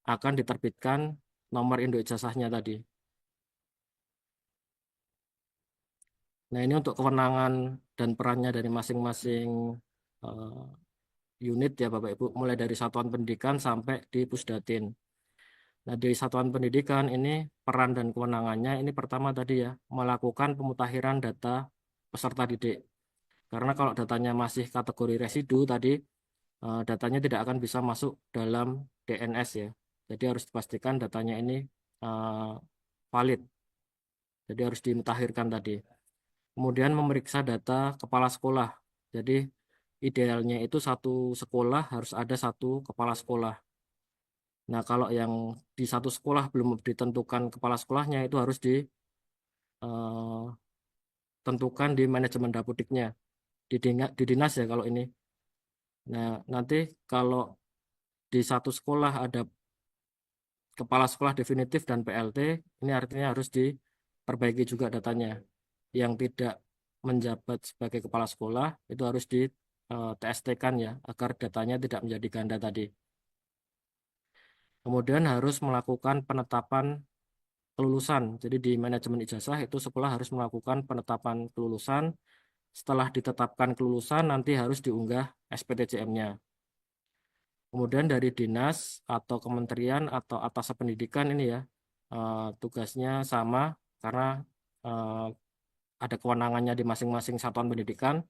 C: akan diterbitkan nomor induk ijazahnya tadi. Nah, ini untuk kewenangan dan perannya dari masing-masing unit ya Bapak Ibu, mulai dari satuan pendidikan sampai di Pusdatin. Nah, di satuan pendidikan ini peran dan kewenangannya ini pertama tadi ya, melakukan pemutakhiran data peserta didik. Karena kalau datanya masih kategori residu tadi, datanya tidak akan bisa masuk dalam DNS ya. Jadi harus dipastikan datanya ini valid. Jadi harus dimutakhirkan tadi. Kemudian memeriksa data kepala sekolah. Jadi idealnya itu satu sekolah harus ada satu kepala sekolah. Nah, kalau yang di satu sekolah belum ditentukan kepala sekolahnya itu harus ditentukan di manajemen dapudiknya, di dinas ya kalau ini. Nah, nanti kalau di satu sekolah ada kepala sekolah definitif dan PLT, ini artinya harus diperbaiki juga datanya. Yang tidak menjabat sebagai kepala sekolah itu harus di TST-kan ya, agar datanya tidak menjadi ganda tadi. Kemudian harus melakukan penetapan kelulusan. Jadi di manajemen ijazah itu sekolah harus melakukan penetapan kelulusan. Setelah ditetapkan kelulusan nanti harus diunggah SPTJM-nya. Kemudian dari dinas atau kementerian atau atas pendidikan ini ya tugasnya sama karena eh, ada kewenangannya di masing-masing satuan pendidikan.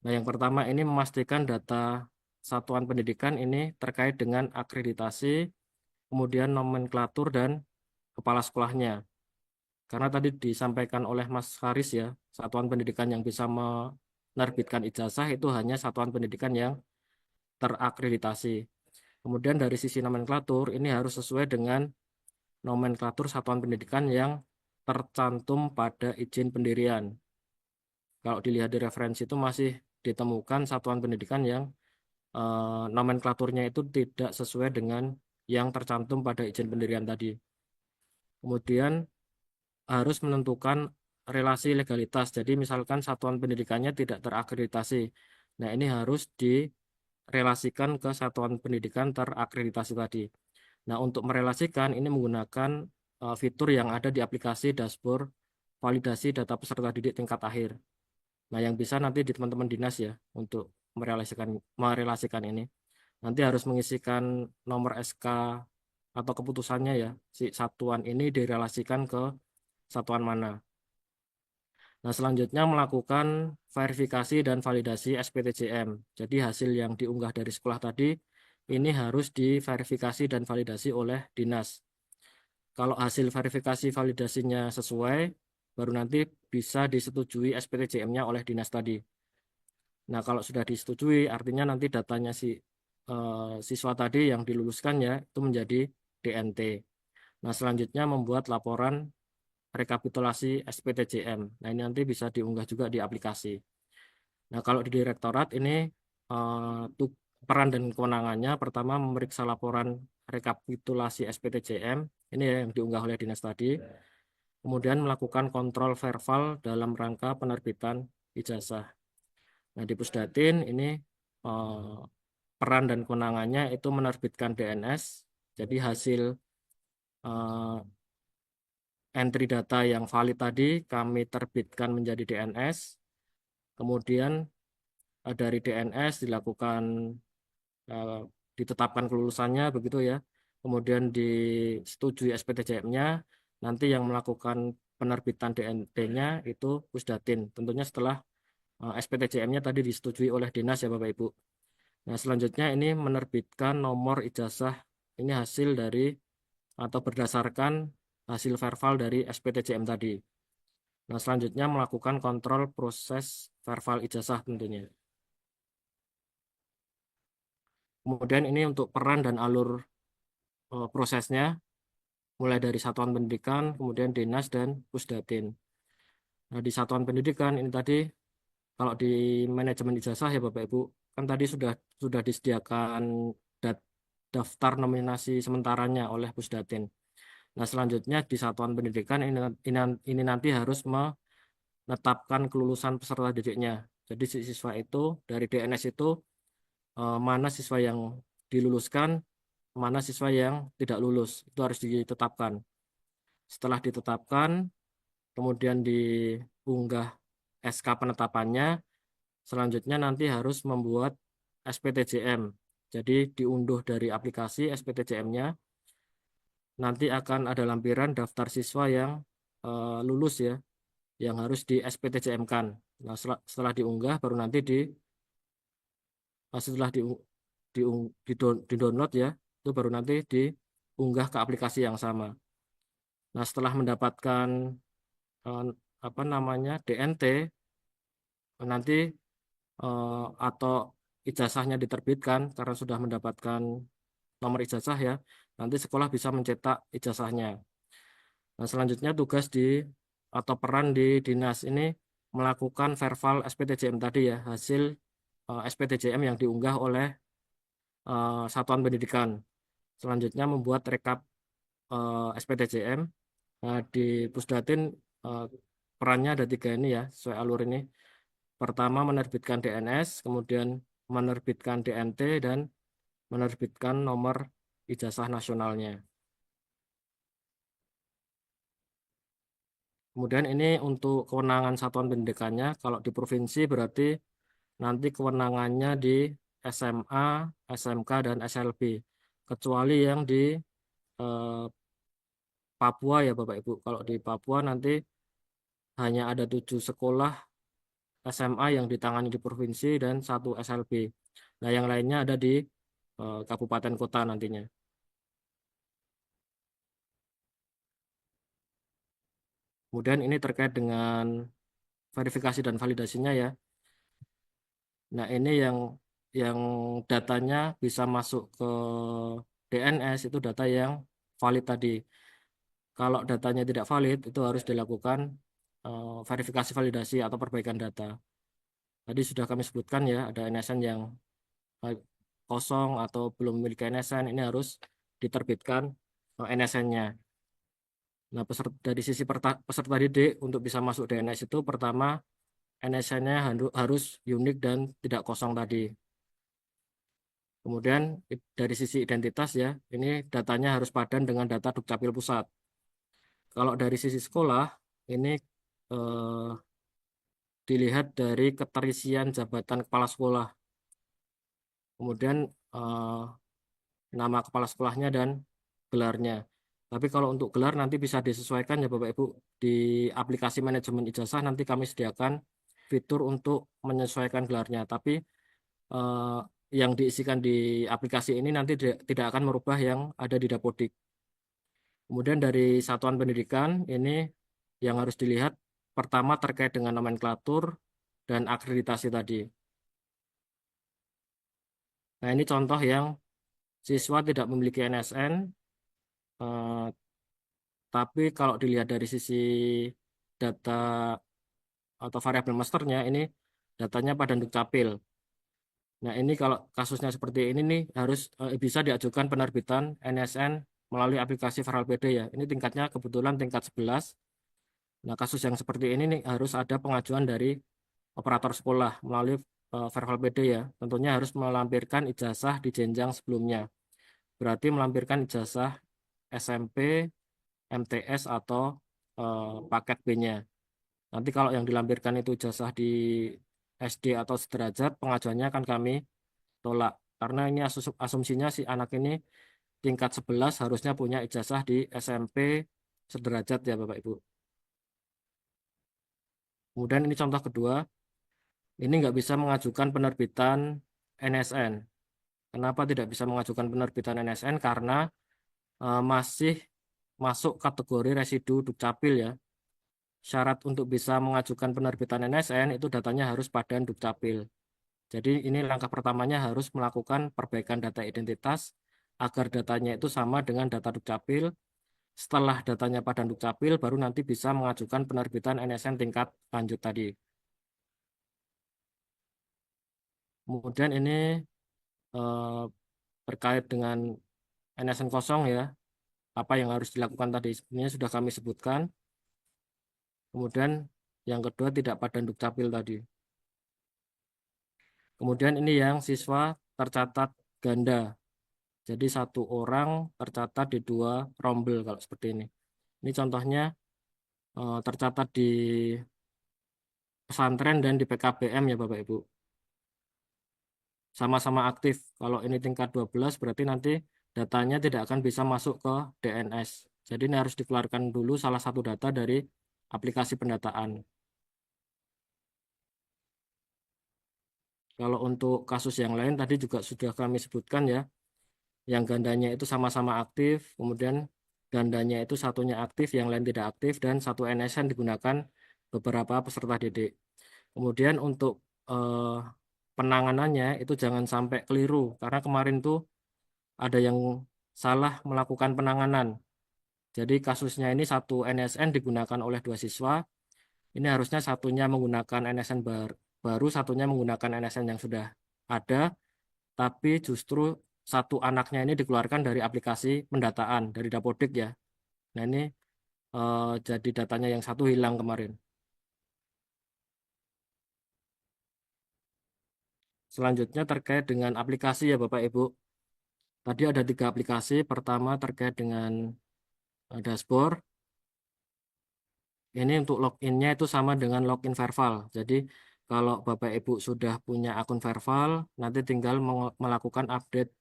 C: Nah, yang pertama ini memastikan data satuan pendidikan ini terkait dengan akreditasi, kemudian nomenklatur dan kepala sekolahnya. Karena tadi disampaikan oleh Mas Haris ya, satuan pendidikan yang bisa menerbitkan ijazah itu hanya satuan pendidikan yang terakreditasi. Kemudian dari sisi nomenklatur ini harus sesuai dengan nomenklatur satuan pendidikan yang tercantum pada izin pendirian. Kalau dilihat di referensi itu masih ditemukan satuan pendidikan yang nomenklaturnya itu tidak sesuai dengan yang tercantum pada izin pendirian tadi. Kemudian harus menentukan relasi legalitas. Jadi misalkan satuan pendidikannya tidak terakreditasi. Nah, ini harus direlasikan ke satuan pendidikan terakreditasi tadi. Nah, untuk merelasikan ini menggunakan fitur yang ada di aplikasi dashboard validasi data peserta didik tingkat akhir. Nah, yang bisa nanti di teman-teman dinas ya untuk merelasikan ini. Nanti harus mengisikan nomor SK atau keputusannya ya, si satuan ini direlasikan ke satuan mana. Nah, selanjutnya melakukan verifikasi dan validasi SPTJM. Jadi hasil yang diunggah dari sekolah tadi ini harus diverifikasi dan validasi oleh dinas. Kalau hasil verifikasi validasinya sesuai, baru nanti bisa disetujui SPTJM-nya oleh dinas tadi. Nah, kalau sudah disetujui, artinya nanti datanya si siswa tadi yang diluluskan ya, itu menjadi DNT. Nah, selanjutnya membuat laporan rekapitulasi SPTJM. Nah, ini nanti bisa diunggah juga di aplikasi. Nah, kalau di direktorat ini peran dan kewenangannya pertama memeriksa laporan rekapitulasi SPTJM, ini ya yang diunggah oleh dinas tadi. Kemudian melakukan kontrol verbal dalam rangka penerbitan ijazah. Nah, di Pusdatin ini peran dan kewenangannya itu menerbitkan DNS. Jadi hasil entry data yang valid tadi kami terbitkan menjadi DNS. Kemudian dari DNS dilakukan ditetapkan kelulusannya begitu ya. Kemudian disetujui SPTJM-nya. Nanti yang melakukan penerbitan DNT-nya itu Pusdatin. Tentunya setelah SPTJM-nya tadi disetujui oleh dinas ya Bapak Ibu. Nah, selanjutnya ini menerbitkan nomor ijazah. Ini hasil dari atau berdasarkan hasil verbal dari SPTJM tadi. Nah, selanjutnya melakukan kontrol proses verbal ijazah tentunya. Kemudian ini untuk peran dan alur prosesnya, mulai dari satuan pendidikan, kemudian dinas, dan Pusdatin. Nah, di satuan pendidikan ini tadi, kalau di manajemen ijazah ya Bapak Ibu, kan tadi sudah disediakan daftar nominasi sementaranya oleh Pusdatin. Nah, selanjutnya di satuan pendidikan ini nanti harus menetapkan kelulusan peserta didiknya. Jadi si siswa itu dari DNS itu mana siswa yang diluluskan, mana siswa yang tidak lulus. Itu harus ditetapkan. Setelah ditetapkan, kemudian diunggah SK penetapannya, selanjutnya nanti harus membuat SPTJM. Jadi diunduh dari aplikasi SPTJM-nya, nanti akan ada lampiran daftar siswa yang lulus ya, yang harus di SPTJM-kan. Nah, setelah diunggah baru nanti setelah di-download ya, itu baru nanti diunggah ke aplikasi yang sama. Nah, setelah mendapatkan apa namanya DNT, nanti atau ijazahnya diterbitkan karena sudah mendapatkan nomor ijazah ya, nanti sekolah bisa mencetak ijazahnya. Nah, selanjutnya tugas atau peran di dinas ini melakukan verbal SPTJM tadi ya, hasil SPTJM yang diunggah oleh satuan pendidikan. Selanjutnya membuat rekap SPTJM. Nah, di Pusdatin perannya ada 3 ini ya, sesuai alur ini. Pertama menerbitkan DNS, kemudian menerbitkan DNT, dan menerbitkan nomor ijazah nasionalnya. Kemudian ini untuk kewenangan satuan pendidikannya, kalau di provinsi berarti nanti kewenangannya di SMA, SMK, dan SLB. Kecuali yang di Papua ya Bapak Ibu. Kalau di Papua nanti hanya ada 7 sekolah SMA yang ditangani di provinsi dan 1 SLB. Nah, yang lainnya ada di kabupaten kota nantinya. Kemudian ini terkait dengan verifikasi dan validasinya ya. Nah, ini yang datanya bisa masuk ke DNS itu data yang valid tadi. Kalau datanya tidak valid itu harus dilakukan verifikasi validasi atau perbaikan data. Tadi sudah kami sebutkan ya, ada NSN yang kosong atau belum memiliki NSN, ini harus diterbitkan NSN-nya. Nah, dari sisi peserta didik untuk bisa masuk DNS itu pertama NSN-nya harus unik dan tidak kosong tadi. Kemudian dari sisi identitas ya, ini datanya harus padan dengan data Dukcapil Pusat. Kalau dari sisi sekolah, ini eh, dilihat dari keterisian jabatan kepala sekolah. Kemudian eh, nama kepala sekolahnya dan gelarnya. Tapi kalau untuk gelar nanti bisa disesuaikan ya Bapak Ibu. Di aplikasi manajemen ijazah nanti kami sediakan fitur untuk menyesuaikan gelarnya. Tapi eh, yang diisikan di aplikasi ini nanti tidak akan merubah yang ada di Dapodik. Kemudian dari satuan pendidikan ini yang harus dilihat pertama terkait dengan nomenklatur dan akreditasi tadi. Nah ini contoh yang siswa tidak memiliki NSN, eh, tapi kalau dilihat dari sisi data atau variabel masternya ini datanya pada Dukcapil. Nah ini kalau kasusnya seperti ini nih harus bisa diajukan penerbitan NSN melalui aplikasi VaralPD ya. Ini tingkatnya kebetulan tingkat 11. Nah kasus yang seperti ini nih harus ada pengajuan dari operator sekolah melalui VaralPD ya. Tentunya harus melampirkan ijazah di jenjang sebelumnya. Berarti melampirkan ijazah SMP, MTS atau paket B-nya. Nanti kalau yang dilampirkan itu ijazah di SD atau sederajat, pengajuannya akan kami tolak. Karena ini asumsinya si anak ini tingkat 11 harusnya punya ijazah di SMP sederajat ya Bapak Ibu. Kemudian ini contoh kedua, ini nggak bisa mengajukan penerbitan NSN. Kenapa tidak bisa mengajukan penerbitan NSN? Karena masih masuk kategori residu Dukcapil ya. Syarat untuk bisa mengajukan penerbitan NSN itu datanya harus padan Dukcapil. Jadi ini langkah pertamanya harus melakukan perbaikan data identitas agar datanya itu sama dengan data Dukcapil. Setelah datanya padan Dukcapil, baru nanti bisa mengajukan penerbitan NSN tingkat lanjut tadi. Kemudian ini eh, terkait dengan NSN kosong ya, apa yang harus dilakukan tadi ini sudah kami sebutkan. Kemudian yang kedua tidak padan Dukcapil tadi. Kemudian ini yang siswa tercatat ganda. Jadi satu orang tercatat di dua rombel kalau seperti ini. Ini contohnya tercatat di pesantren dan di PKBM ya Bapak Ibu. Sama-sama aktif. Kalau ini tingkat 12 berarti nanti datanya tidak akan bisa masuk ke DNS. Jadi ini harus dikeluarkan dulu salah satu data dari aplikasi pendataan. Kalau untuk kasus yang lain tadi juga sudah kami sebutkan ya. Yang gandanya itu sama-sama aktif, kemudian gandanya itu satunya aktif, yang lain tidak aktif, dan satu NSN digunakan beberapa peserta didik. Kemudian untuk eh, penanganannya itu jangan sampai keliru, karena kemarin tuh ada yang salah melakukan penanganan. Jadi kasusnya ini satu NSN digunakan oleh dua siswa, ini harusnya satunya menggunakan NSN baru, satunya menggunakan NSN yang sudah ada, tapi justru satu anaknya ini dikeluarkan dari aplikasi pendataan dari Dapodik ya. Nah ini jadi datanya yang satu hilang kemarin. Selanjutnya terkait dengan aplikasi ya Bapak Ibu. Tadi ada 3 aplikasi. Pertama terkait dengan dashboard. Ini untuk loginnya itu sama dengan login Verval. Jadi kalau Bapak Ibu sudah punya akun Verval, nanti tinggal melakukan update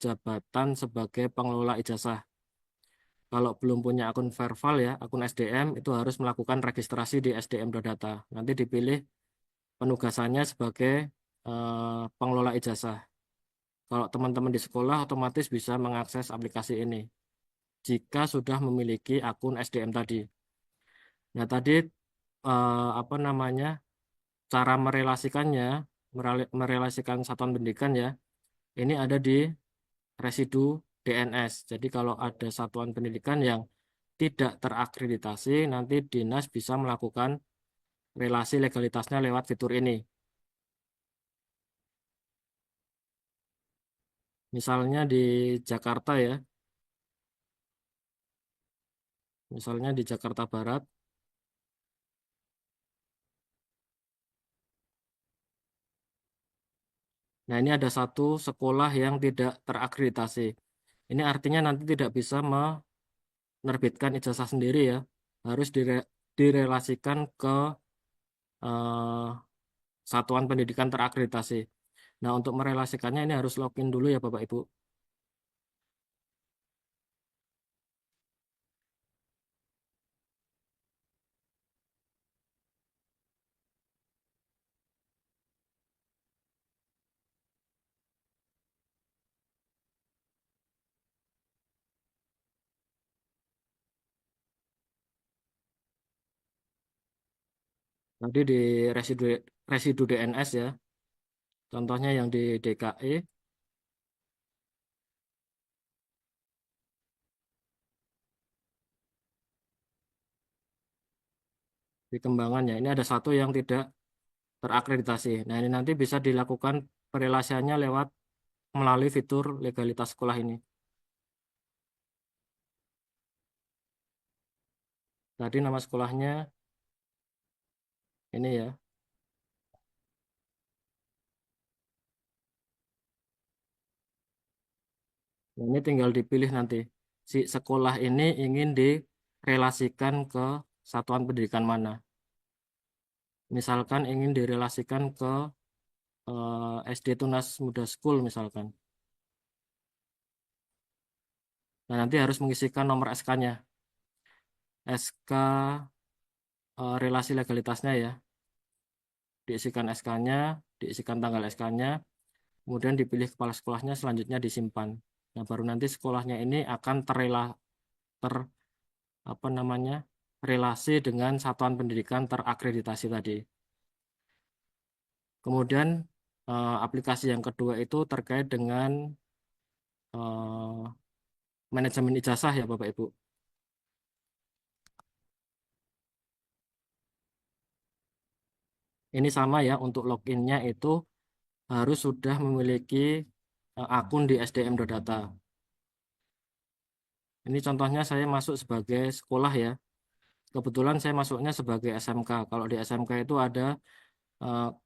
C: jabatan sebagai pengelola ijazah. Kalau belum punya akun Verval ya, akun SDM itu harus melakukan registrasi di SDM.Data. Nanti dipilih penugasannya sebagai pengelola ijazah. Kalau teman-teman di sekolah otomatis bisa mengakses aplikasi ini jika sudah memiliki akun SDM tadi. Nah, tadi apa namanya? Cara merelasikannya, merelasikan satuan pendidikan ya. Ini ada di residu DNS. Jadi kalau ada satuan pendidikan yang tidak terakreditasi, nanti dinas bisa melakukan relasi legalitasnya lewat fitur ini. Misalnya di Jakarta ya, misalnya di Jakarta Barat. Nah, ini ada satu sekolah yang tidak terakreditasi. Ini artinya nanti tidak bisa menerbitkan ijazah sendiri ya. Harus direlasikan ke eh, satuan pendidikan terakreditasi. Nah, untuk merelasikannya ini harus login dulu ya Bapak Ibu. Nanti di residu residu DNS ya. Contohnya yang di DKI, di Kembangannya. Ini ada satu yang tidak terakreditasi. Nah, ini nanti bisa dilakukan perelasiannya lewat melalui fitur legalitas sekolah ini. Tadi nama sekolahnya ini ya. Nah, ini tinggal dipilih nanti. Si sekolah ini ingin direlasikan ke satuan pendidikan mana. Misalkan ingin direlasikan ke SD Tunas Muda School misalkan. Nah, nanti harus mengisikan nomor SK-nya. SK relasi legalitasnya ya. Diisikan SK-nya, diisikan tanggal SK-nya, kemudian dipilih kepala sekolahnya, selanjutnya disimpan. Nah, baru nanti sekolahnya ini akan ter apa namanya? Relasi dengan satuan pendidikan terakreditasi tadi. Kemudian aplikasi yang kedua itu terkait dengan eh, manajemen ijazah ya Bapak Ibu. Ini sama ya, untuk loginnya itu harus sudah memiliki akun di SDM.Data. Ini contohnya saya masuk sebagai sekolah ya. Kebetulan saya masuknya sebagai SMK. Kalau di SMK itu ada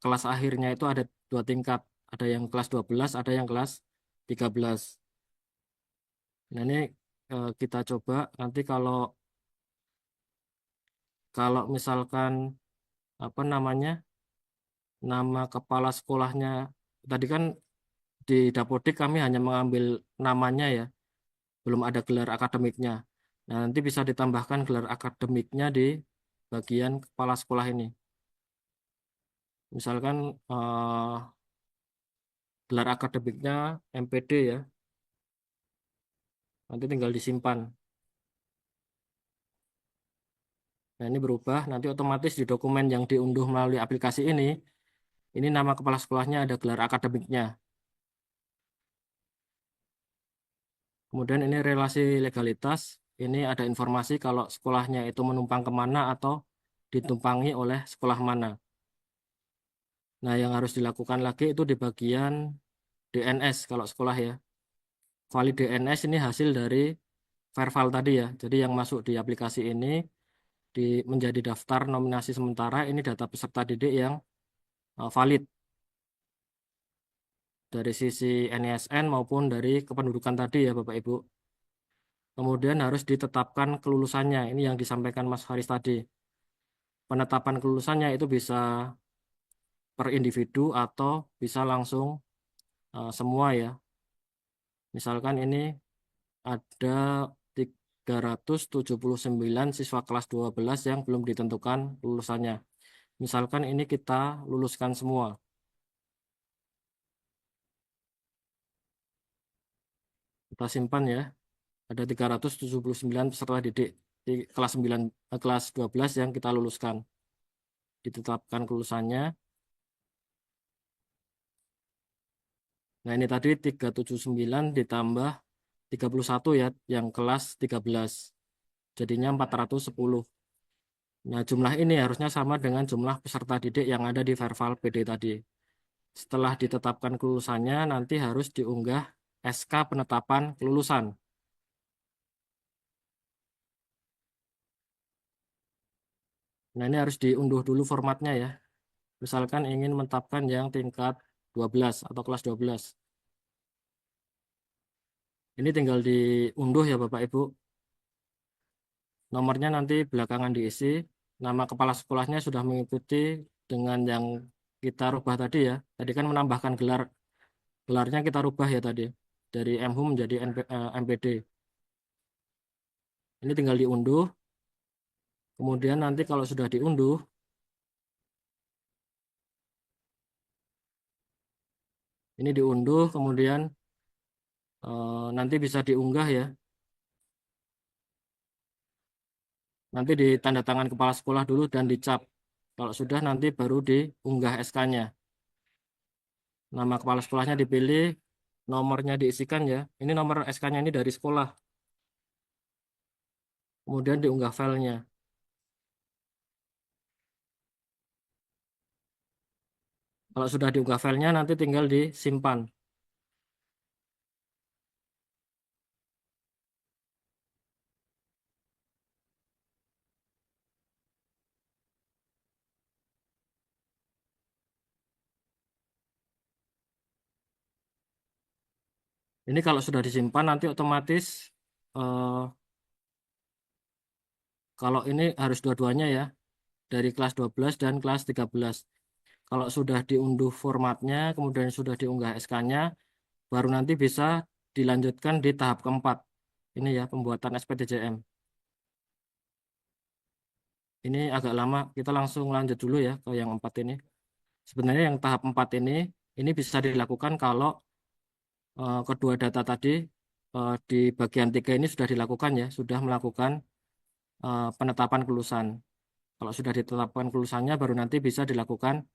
C: kelas akhirnya itu ada 2 tingkat. Ada yang kelas 12, ada yang kelas 13. Nah, ini kita coba nanti kalau kalau misalkan apa namanya? Nama kepala sekolahnya tadi kan di Dapodik kami hanya mengambil namanya ya, belum ada gelar akademiknya. Nah, nanti bisa ditambahkan gelar akademiknya di bagian kepala sekolah ini. Misalkan gelar akademiknya MPD ya, nanti tinggal disimpan. Nah, ini berubah, nanti otomatis di dokumen yang diunduh melalui aplikasi ini nama kepala sekolahnya ada gelar akademiknya. Kemudian ini relasi legalitas, ini ada informasi kalau sekolahnya itu menumpang kemana atau ditumpangi oleh sekolah mana. Nah, yang harus dilakukan lagi itu di bagian DNS kalau sekolah ya. Valid DNS ini hasil dari Verval tadi ya. Jadi yang masuk di aplikasi ini menjadi daftar nominasi sementara ini data peserta didik yang valid dari sisi NISN maupun dari kependudukan tadi ya Bapak Ibu. Kemudian harus ditetapkan kelulusannya. Ini yang disampaikan Mas Haris tadi. Penetapan kelulusannya itu bisa per individu atau bisa langsung semua ya. Misalkan ini ada 379 siswa kelas 12 yang belum ditentukan lulusannya. Misalkan ini kita luluskan semua. Kita simpan ya. Ada 379 peserta didik di kelas 9 kelas 12 yang kita luluskan. Ditetapkan kelulusannya. Nah, ini tadi 379 ditambah 31 ya yang kelas 13. Jadinya 410. Nah, jumlah ini harusnya sama dengan jumlah peserta didik yang ada di Verval PD tadi. Setelah ditetapkan kelulusannya, nanti harus diunggah SK penetapan kelulusan. Nah, ini harus diunduh dulu formatnya ya. Misalkan ingin menetapkan yang tingkat 12 atau kelas 12. Ini tinggal diunduh ya Bapak Ibu. Nomornya nanti belakangan diisi. Nama kepala sekolahnya sudah mengikuti dengan yang kita rubah tadi ya. Tadi kan menambahkan gelar. Gelarnya kita rubah ya tadi. Dari MHUM menjadi MPD. Ini tinggal diunduh. Kemudian nanti kalau sudah diunduh, ini diunduh, kemudian nanti bisa diunggah ya. Nanti ditanda tangan kepala sekolah dulu dan dicap. Kalau sudah nanti baru diunggah SK-nya. Nama kepala sekolahnya dipilih, nomornya diisikan ya. Ini nomor SK-nya ini dari sekolah. Kemudian diunggah filenya. Kalau sudah diunggah filenya nanti tinggal disimpan. Ini kalau sudah disimpan nanti otomatis eh, kalau ini harus dua-duanya ya. Dari kelas 12 dan kelas 13. Kalau sudah diunduh formatnya, kemudian sudah diunggah SK-nya, baru nanti bisa dilanjutkan di tahap keempat. Ini ya, pembuatan SPTJM. Ini agak lama, kita langsung lanjut dulu ya ke yang 4 ini. Sebenarnya yang tahap 4 ini bisa dilakukan kalau kedua data tadi di bagian 3 ini sudah dilakukan ya, sudah melakukan penetapan kelulusan. Kalau sudah ditetapkan kelulusannya, baru nanti bisa dilakukan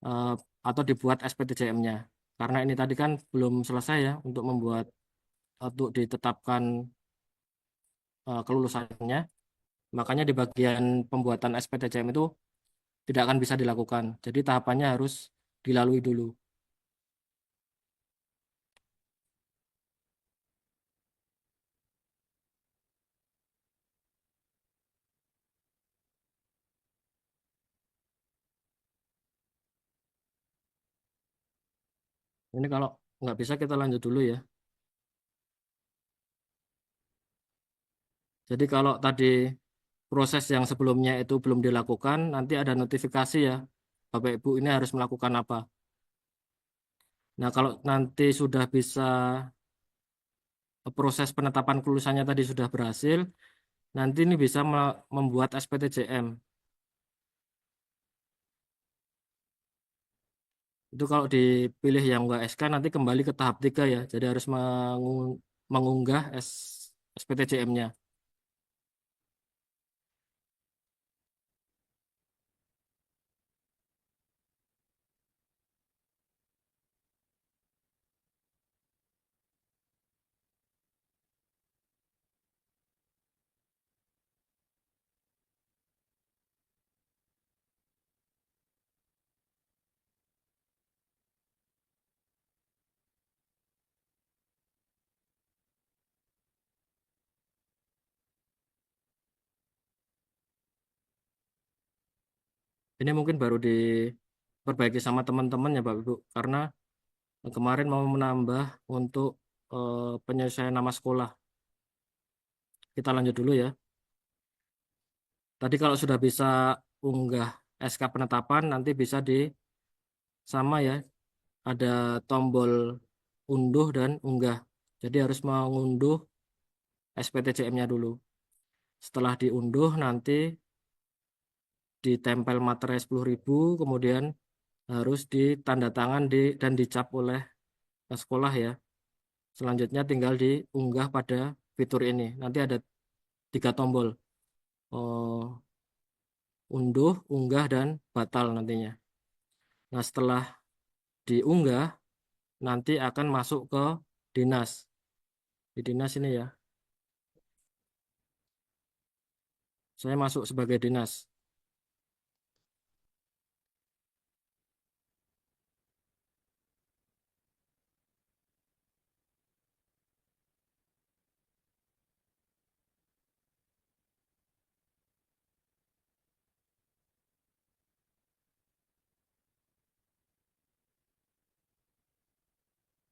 C: eh, atau dibuat SPTJM-nya. Karena ini tadi kan belum selesai ya untuk ditetapkan kelulusannya. Makanya di bagian pembuatan SPTJM itu tidak akan bisa dilakukan. Jadi tahapannya harus dilalui dulu. Ini kalau nggak bisa kita lanjut dulu ya. Jadi kalau tadi proses yang sebelumnya itu belum dilakukan, nanti ada notifikasi ya. Bapak Ibu ini harus melakukan apa. Nah, kalau nanti sudah bisa proses penetapan kelulusannya tadi sudah berhasil, nanti ini bisa membuat SPTJM. Itu kalau dipilih yang USK nanti kembali ke tahap 3 ya. Jadi harus mengunggah SPTJM-nya. Ini mungkin baru diperbaiki sama teman-teman ya Bapak Ibu. Karena kemarin mau menambah untuk penyesuaian nama sekolah. Kita lanjut dulu ya. Tadi kalau sudah bisa unggah SK penetapan nanti bisa sama ya. Ada tombol unduh dan unggah. Jadi harus mengunduh SPTJM-nya dulu. Setelah diunduh nanti ditempel materai 10.000, kemudian harus ditanda tangan dan dicap oleh sekolah ya. Selanjutnya tinggal diunggah pada fitur ini. Nanti ada 3 tombol. Oh, unduh, unggah, dan batal nantinya. Nah, setelah diunggah, nanti akan masuk ke dinas. Di dinas ini ya. Saya masuk sebagai dinas.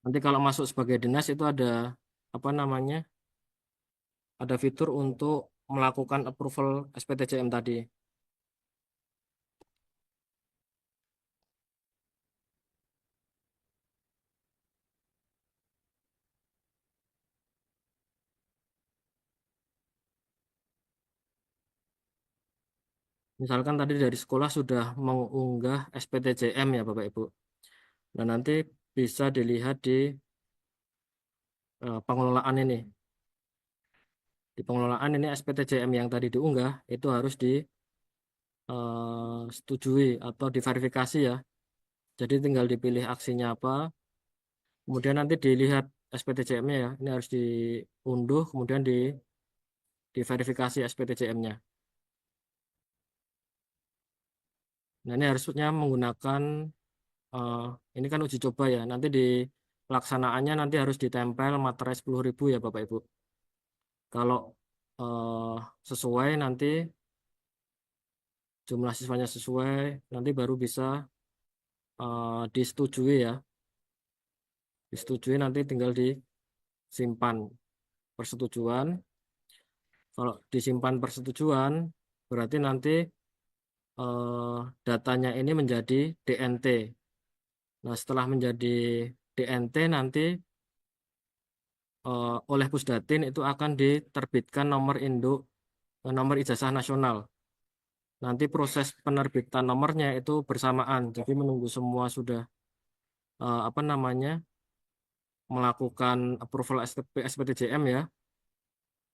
C: Nanti kalau masuk sebagai dinas itu ada apa namanya? Ada fitur untuk melakukan approval SPTJM tadi. Misalkan tadi dari sekolah sudah mengunggah SPTJM ya Bapak Ibu. Nah, nanti bisa dilihat di pengelolaan ini. Di pengelolaan ini SPTJM yang tadi diunggah itu harus disetujui atau diverifikasi ya. Jadi tinggal dipilih aksinya apa, kemudian nanti dilihat SPTJM-nya ya. Ini harus diunduh, kemudian diverifikasi SPTJM-nya. Nah, ini harusnya menggunakan eh, ini kan uji coba ya. Nanti di pelaksanaannya nanti harus ditempel materai 10.000 ya Bapak Ibu. Kalau eh, sesuai nanti jumlah siswanya sesuai, nanti baru bisa disetujui ya. Disetujui nanti tinggal disimpan persetujuan. Kalau disimpan persetujuan, berarti nanti datanya ini menjadi DNT. Nah, setelah menjadi DNT nanti oleh Pusdatin itu akan diterbitkan nomor induk, nomor ijazah nasional. Nanti proses penerbitan nomornya itu bersamaan. Jadi menunggu semua sudah apa namanya melakukan approval SPTJM ya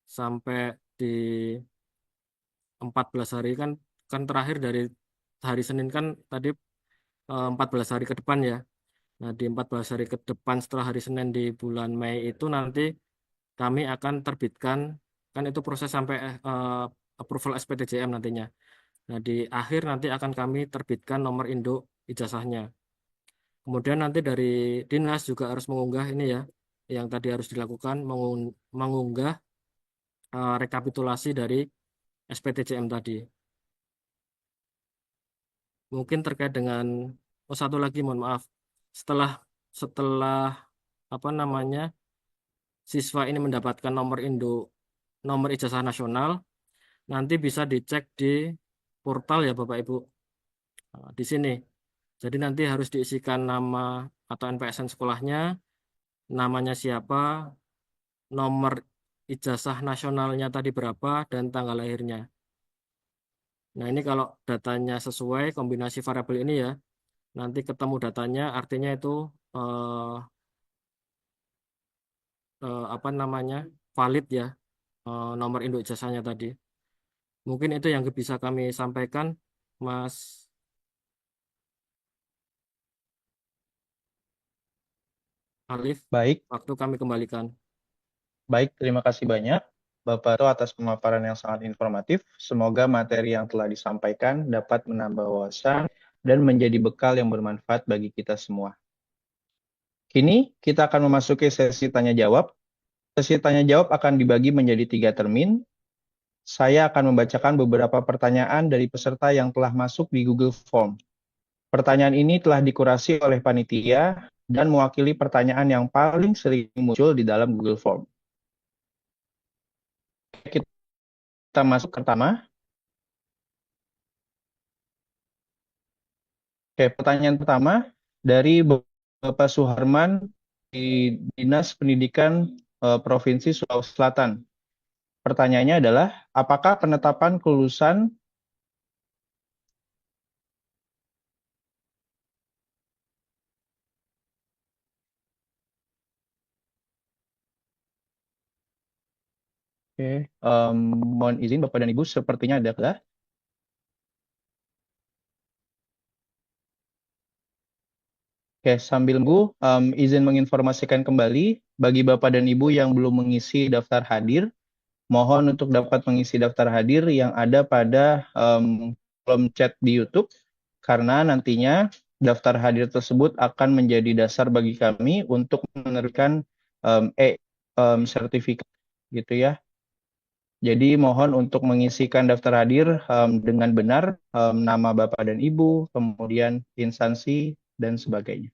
C: sampai di 14 hari kan kan terakhir dari hari Senin kan tadi 14 hari ke depan ya. Nah, di 14 hari ke depan setelah hari Senin di bulan Mei itu nanti kami akan terbitkan kan itu proses sampai approval SPTJM nantinya. Nah, di akhir nanti akan kami terbitkan nomor induk ijazahnya. Kemudian nanti dari Dinas juga harus mengunggah ini ya, yang tadi harus dilakukan mengunggah rekapitulasi dari SPTJM tadi. Mungkin terkait dengan satu lagi mohon maaf. Setelah setelah apa namanya siswa ini mendapatkan nomor induk nomor ijazah nasional, nanti bisa dicek di portal ya Bapak Ibu. Di sini. Jadi nanti harus diisikan nama atau NPSN sekolahnya, namanya siapa, nomor ijazah nasionalnya tadi berapa, dan tanggal lahirnya. Nah, ini kalau datanya sesuai kombinasi variabel ini ya, nanti ketemu datanya artinya itu eh, apa namanya valid ya nomor induk ijazahnya tadi. Mungkin itu yang bisa kami sampaikan, Mas Alif.
B: Baik,
C: Waktu kami kembalikan.
B: baik, terima kasih banyak Bapak To atas pemaparan yang sangat informatif. Semoga materi yang telah disampaikan dapat menambah wawasan dan menjadi bekal yang bermanfaat bagi kita semua. Kini kita akan memasuki sesi tanya jawab. Sesi tanya jawab akan dibagi menjadi 3 termin. Saya akan membacakan beberapa pertanyaan dari peserta yang telah masuk di Google Form. Pertanyaan ini telah dikurasi oleh panitia dan mewakili pertanyaan yang paling sering muncul di dalam Google Form. Kita masuk ke pertama. Oke, pertanyaan pertama dari Bapak Suharman di Dinas Pendidikan Provinsi Sulawesi Selatan. Pertanyaannya adalah, apakah penetapan kelulusan Oke, mohon izin Bapak dan Ibu, sepertinya adalah Oke, sambil menunggu, izin menginformasikan kembali bagi Bapak dan Ibu yang belum mengisi daftar hadir, mohon untuk dapat mengisi daftar hadir yang ada pada kolom chat di YouTube, karena nantinya daftar hadir tersebut akan menjadi dasar bagi kami untuk menerbitkan sertifikat, gitu ya. Jadi mohon untuk mengisikan daftar hadir dengan benar, nama Bapak dan Ibu, kemudian instansi, dan sebagainya.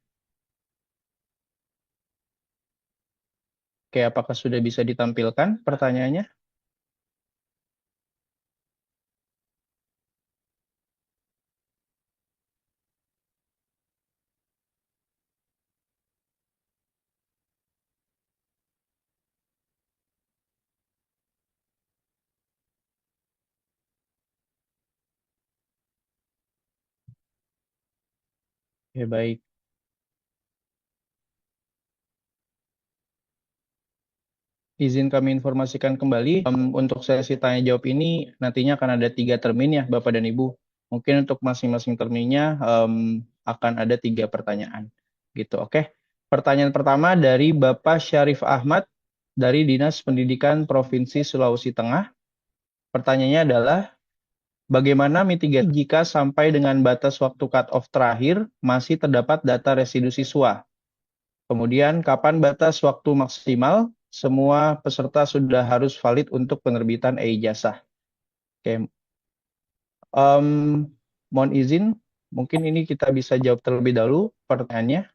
B: Oke, apakah sudah bisa ditampilkan pertanyaannya? Oke, baik. Izin kami informasikan kembali, untuk sesi tanya jawab ini nantinya akan ada 3 termin ya Bapak dan Ibu. Mungkin untuk masing-masing terminnya akan ada 3 pertanyaan. Gitu, oke. Pertanyaan pertama dari Bapak Syarif Ahmad dari Dinas Pendidikan Provinsi Sulawesi Tengah. Pertanyaannya adalah, bagaimana mitigasi jika sampai dengan batas waktu cut-off terakhir masih terdapat data residu siswa? Kemudian, kapan batas waktu maksimal? Semua peserta sudah harus valid untuk penerbitan e-ijazah. Oke, Em, mohon izin, mungkin ini kita bisa jawab terlebih dahulu pertanyaannya.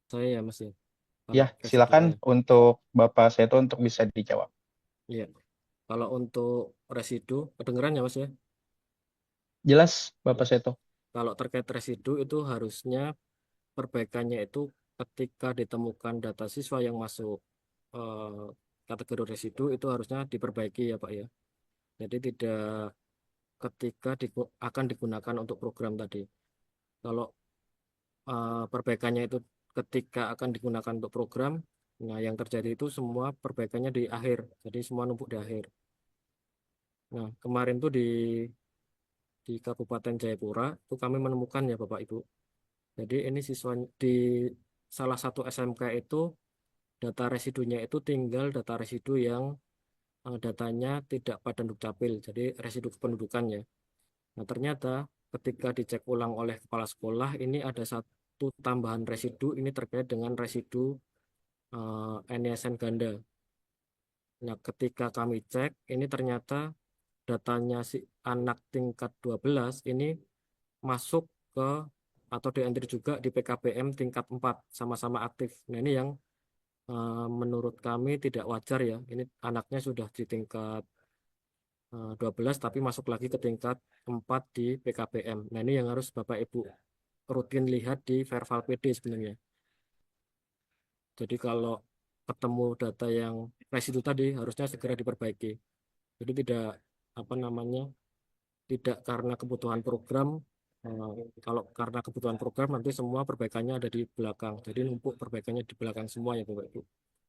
C: Saya ya Mas ya,
B: Ya,
C: kalau
B: silakan
C: residunya.
B: untuk Bapak Seto untuk bisa dijawab.
C: Iya. Kalau untuk residu, kedengeran ya Mas ya?
B: Jelas,
C: Ya.
B: Bapak Seto?
C: Kalau terkait residu itu harusnya perbaikannya itu ketika ditemukan data siswa yang masuk eh, kategori residu itu harusnya diperbaiki ya Pak ya. Jadi tidak ketika akan digunakan untuk program tadi. Kalau perbaikannya itu ketika akan digunakan untuk program, nah yang terjadi itu semua perbaikannya di akhir. Jadi semua numpuk di akhir. Nah, kemarin tuh di Kabupaten Jayapura itu kami menemukan ya Bapak Ibu. Jadi ini siswa di salah satu SMK itu data residunya itu tinggal data residu yang datanya tidak pada dukcapil, jadi residu kependudukan ya. Nah, ternyata ketika dicek ulang oleh kepala sekolah, ini ada satu tambahan residu, ini terkait dengan residu NISN ganda. Nah, ketika kami cek, ini ternyata datanya si anak tingkat 12 ini masuk ke atau dientry juga di PKBM tingkat 4 sama-sama aktif. Nah, ini yang menurut kami tidak wajar ya. Ini anaknya sudah di tingkat 12 tapi masuk lagi ke tingkat 4 di PKBM. Nah, ini yang harus Bapak Ibu rutin lihat di Verval PD sebenarnya. Jadi kalau ketemu data yang residu tadi harusnya segera diperbaiki. Jadi tidak apa namanya, tidak karena kebutuhan program. Kalau karena kebutuhan program nanti semua perbaikannya ada di belakang. Jadi numpuk perbaikannya di belakang semua ya Bapak Ibu.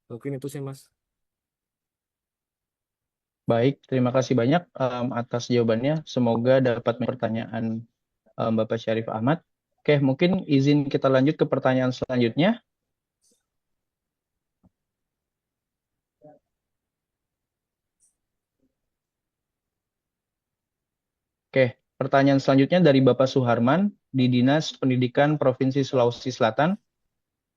C: Mungkin itu sih Mas.
B: Baik, terima kasih banyak atas jawabannya. Semoga dapat pertanyaan Bapak Syarif Ahmad. Oke, mungkin izin kita lanjut ke pertanyaan selanjutnya. Oke, pertanyaan selanjutnya dari Bapak Suharman di Dinas Pendidikan Provinsi Sulawesi Selatan.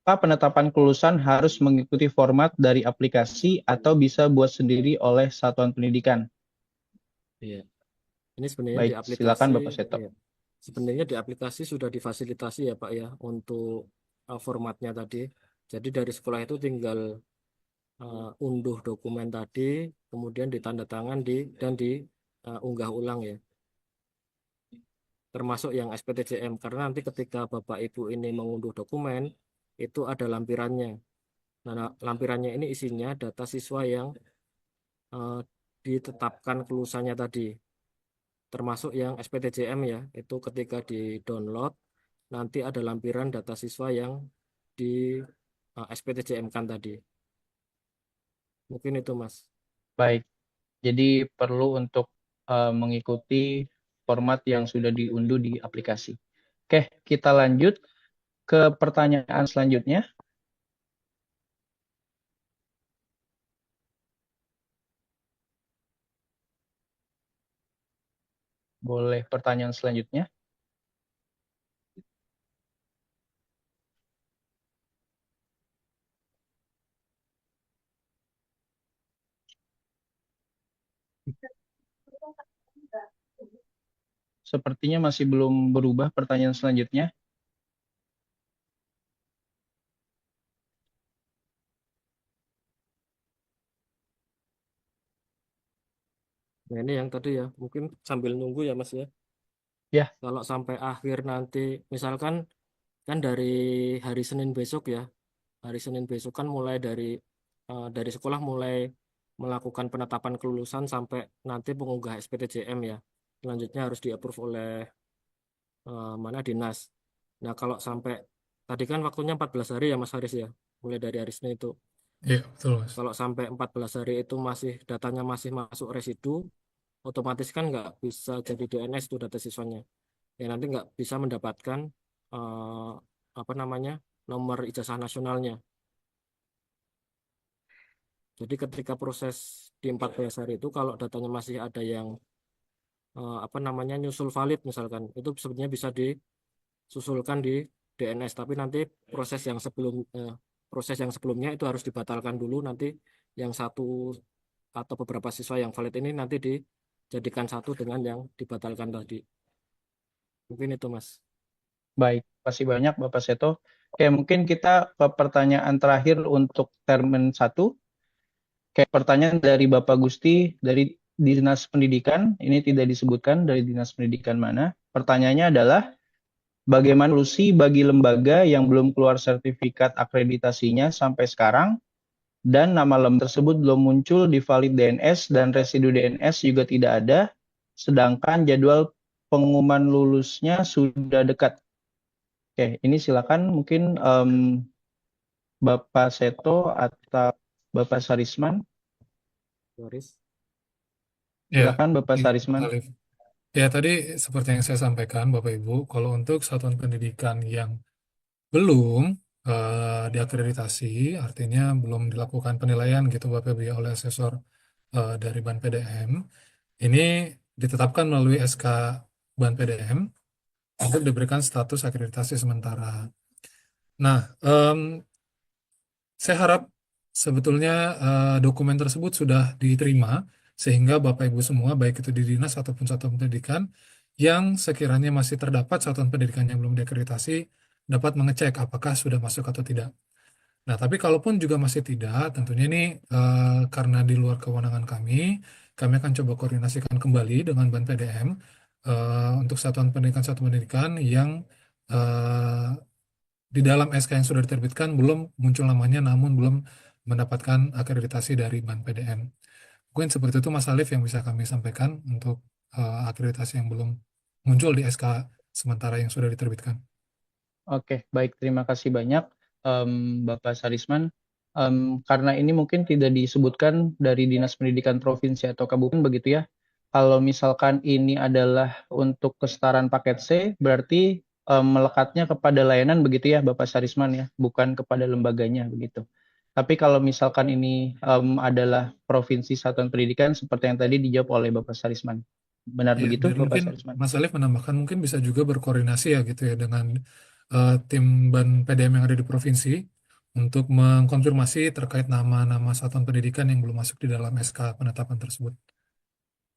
B: Apa penetapan kelulusan harus mengikuti format dari aplikasi atau bisa buat sendiri oleh satuan pendidikan?
C: Iya. Ini sebenarnya di
B: Baik, silakan
C: aplikasi,
B: Bapak Seto.
C: ya. Sebenarnya di aplikasi sudah difasilitasi ya Pak ya untuk formatnya tadi. Jadi dari sekolah itu tinggal unduh dokumen tadi, kemudian ditandatangan dan diunggah ulang ya. Termasuk yang SPTJM karena nanti ketika Bapak Ibu ini mengunduh dokumen itu ada lampirannya. Nah, lampirannya ini isinya data siswa yang eh, ditetapkan kelulusannya tadi. Termasuk yang SPTJM ya, itu ketika di-download nanti ada lampiran data siswa yang di SPTJM kan tadi. Mungkin itu Mas.
B: Baik, jadi perlu untuk mengikuti format yang sudah diunduh di aplikasi. Oke, kita lanjut ke pertanyaan selanjutnya. Boleh pertanyaan selanjutnya? Sepertinya masih belum berubah pertanyaan selanjutnya.
C: Nah, ini yang tadi ya, mungkin sambil nunggu ya Mas ya.
B: Ya,
C: Kalau sampai akhir nanti, misalkan kan dari hari Senin besok ya, hari Senin besok kan mulai dari sekolah mulai melakukan penetapan kelulusan sampai nanti pengunggah SPTJM ya. Selanjutnya harus di-approve oleh mana dinas. Nah, kalau sampai tadi kan waktunya 14 hari ya Mas Haris ya, mulai dari hari Senin itu.
A: Iya, betul, Mas.
C: Kalau sampai 14 hari itu masih datanya masih masuk residu, otomatis kan nggak bisa jadi DNS tuh data siswanya. Ya nanti nggak bisa mendapatkan eh, apa namanya nomor ijazah nasionalnya. Jadi ketika proses di 14 hari itu kalau datanya masih ada yang apa namanya nyusul valid misalkan, itu sebenarnya bisa disusulkan di DNS. Tapi nanti proses yang sebelum eh, proses yang sebelumnya itu harus dibatalkan dulu. Nanti yang satu atau beberapa siswa yang valid ini nanti dijadikan satu dengan yang dibatalkan tadi. Mungkin itu Mas.
B: baik. Terima kasih banyak Bapak Seto. Oke, mungkin kita ke pertanyaan terakhir untuk termin 1. Oke, pertanyaan dari Bapak Gusti dari Dinas Pendidikan. Ini tidak disebutkan dari Dinas Pendidikan mana. Pertanyaannya adalah, bagaimana solusi bagi lembaga yang belum keluar sertifikat akreditasinya sampai sekarang dan nama lembaga tersebut belum muncul di valid DNS dan residu DNS juga tidak ada, sedangkan jadwal pengumuman lulusnya sudah dekat. Oke, ini silakan mungkin Bapak Seto atau Bapak Sarisman.
A: Ya,
B: Silakan Bapak
A: Mas
B: Sarisman.
A: Alif. Ya, tadi seperti yang saya sampaikan, Bapak Ibu, kalau untuk satuan pendidikan yang belum diakreditasi, artinya belum dilakukan penilaian gitu Bapak Ibu ya, oleh asesor dari Ban PDM, ini ditetapkan melalui SK Ban PDM untuk diberikan status akreditasi sementara. Nah, saya harap sebetulnya dokumen tersebut sudah diterima sehingga Bapak Ibu semua, baik itu di dinas ataupun satuan pendidikan, yang sekiranya masih terdapat satuan pendidikan yang belum diakreditasi, dapat mengecek apakah sudah masuk atau tidak. Nah, tapi kalaupun juga masih tidak, tentunya ini karena di luar kewenangan kami akan coba koordinasikan kembali dengan Ban PDM untuk satuan pendidikan yang eh, di dalam SK yang sudah diterbitkan belum muncul namanya, namun belum mendapatkan akreditasi dari Ban PDM. Mungkin seperti itu Mas Alif yang bisa kami sampaikan untuk akreditasi yang belum muncul di SK sementara yang sudah diterbitkan.
B: Oke, baik. Terima kasih banyak Bapak Sarisman. Karena ini mungkin tidak disebutkan dari Dinas Pendidikan Provinsi atau Kabupaten begitu ya. Kalau misalkan ini adalah untuk kesetaraan paket C, berarti melekatnya kepada layanan begitu ya Bapak Sarisman ya, bukan kepada lembaganya begitu. Tapi kalau misalkan ini adalah Provinsi Satuan Pendidikan seperti yang tadi dijawab oleh Bapak Sarisman. Benar
A: Ya,
B: begitu
A: dan
B: Bapak
A: mungkin
B: Sarisman?
A: Mas Alif menambahkan mungkin bisa juga berkoordinasi ya gitu ya dengan tim Ban PDM yang ada di provinsi untuk mengkonfirmasi terkait nama-nama satuan pendidikan yang belum masuk di dalam SK penetapan tersebut.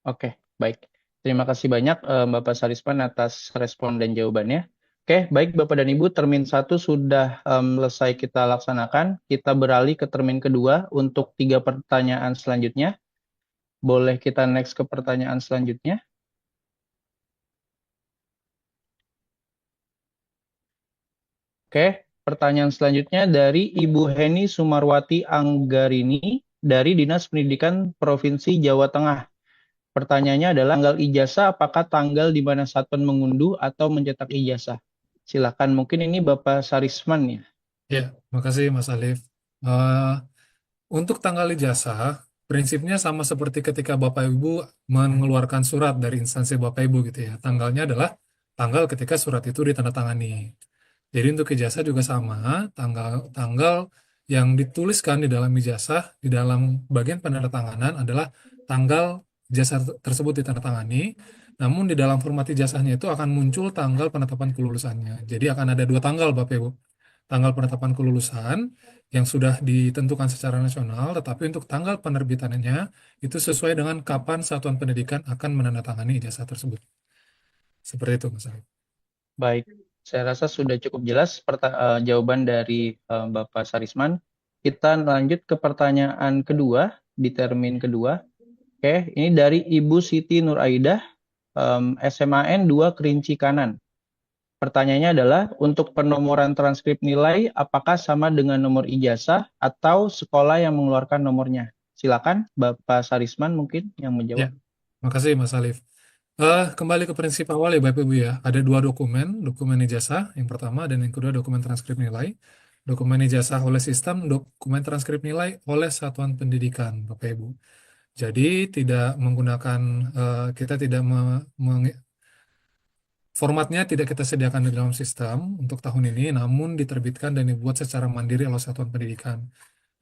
B: Oke, baik. Terima kasih banyak Bapak Sarisman atas respon dan jawabannya. Oke, baik Bapak dan Ibu, termin 1 sudah selesai kita laksanakan. Kita beralih ke termin kedua untuk 3 pertanyaan selanjutnya. Boleh kita next ke pertanyaan selanjutnya? Oke, pertanyaan selanjutnya dari Ibu Heni Sumarwati Anggarini dari Dinas Pendidikan Provinsi Jawa Tengah. Pertanyaannya adalah, tanggal ijazah apakah tanggal di mana satuan mengunduh atau mencetak ijazah? Silakan, mungkin ini Bapak Sarisman ya.
A: Ya, makasih Mas Alif. Eh, untuk tanggal ijazah, prinsipnya sama seperti ketika Bapak Ibu mengeluarkan surat dari instansi Bapak Ibu gitu ya. Tanggalnya adalah tanggal ketika surat itu ditandatangani. Jadi untuk ijazah juga sama, tanggal tanggal yang dituliskan di dalam ijazah di dalam bagian penandatanganan adalah tanggal ijazah tersebut ditandatangani. Namun di dalam format ijazahnya itu akan muncul tanggal penetapan kelulusannya. Jadi akan ada dua tanggal Bapak Ibu. Tanggal penetapan kelulusan yang sudah ditentukan secara nasional, tetapi untuk tanggal penerbitannya itu sesuai dengan kapan satuan pendidikan akan menandatangani ijazah tersebut. Seperti itu, Mas Arif.
B: Baik, saya rasa sudah cukup jelas jawaban dari Bapak Sarisman. Kita lanjut ke pertanyaan kedua di termin kedua. Oke, ini dari Ibu Siti Nuraidah, SMAN 2 Kerinci Kanan. Pertanyaannya adalah, untuk penomoran transkrip nilai, apakah sama dengan nomor ijazah atau sekolah yang mengeluarkan nomornya? Silakan, Bapak Sarisman mungkin yang
A: Ya,
B: menjawab.
A: makasih Mas Alif. Kembali ke prinsip awal ya Bapak Ibu ya. Ada dua dokumen, dokumen ijazah yang pertama dan yang kedua dokumen transkrip nilai. Dokumen ijazah oleh sistem, dokumen transkrip nilai oleh satuan pendidikan Bapak Ibu. Jadi tidak menggunakan kita tidak formatnya tidak kita sediakan di dalam sistem untuk tahun ini, namun diterbitkan dan dibuat secara mandiri oleh satuan pendidikan.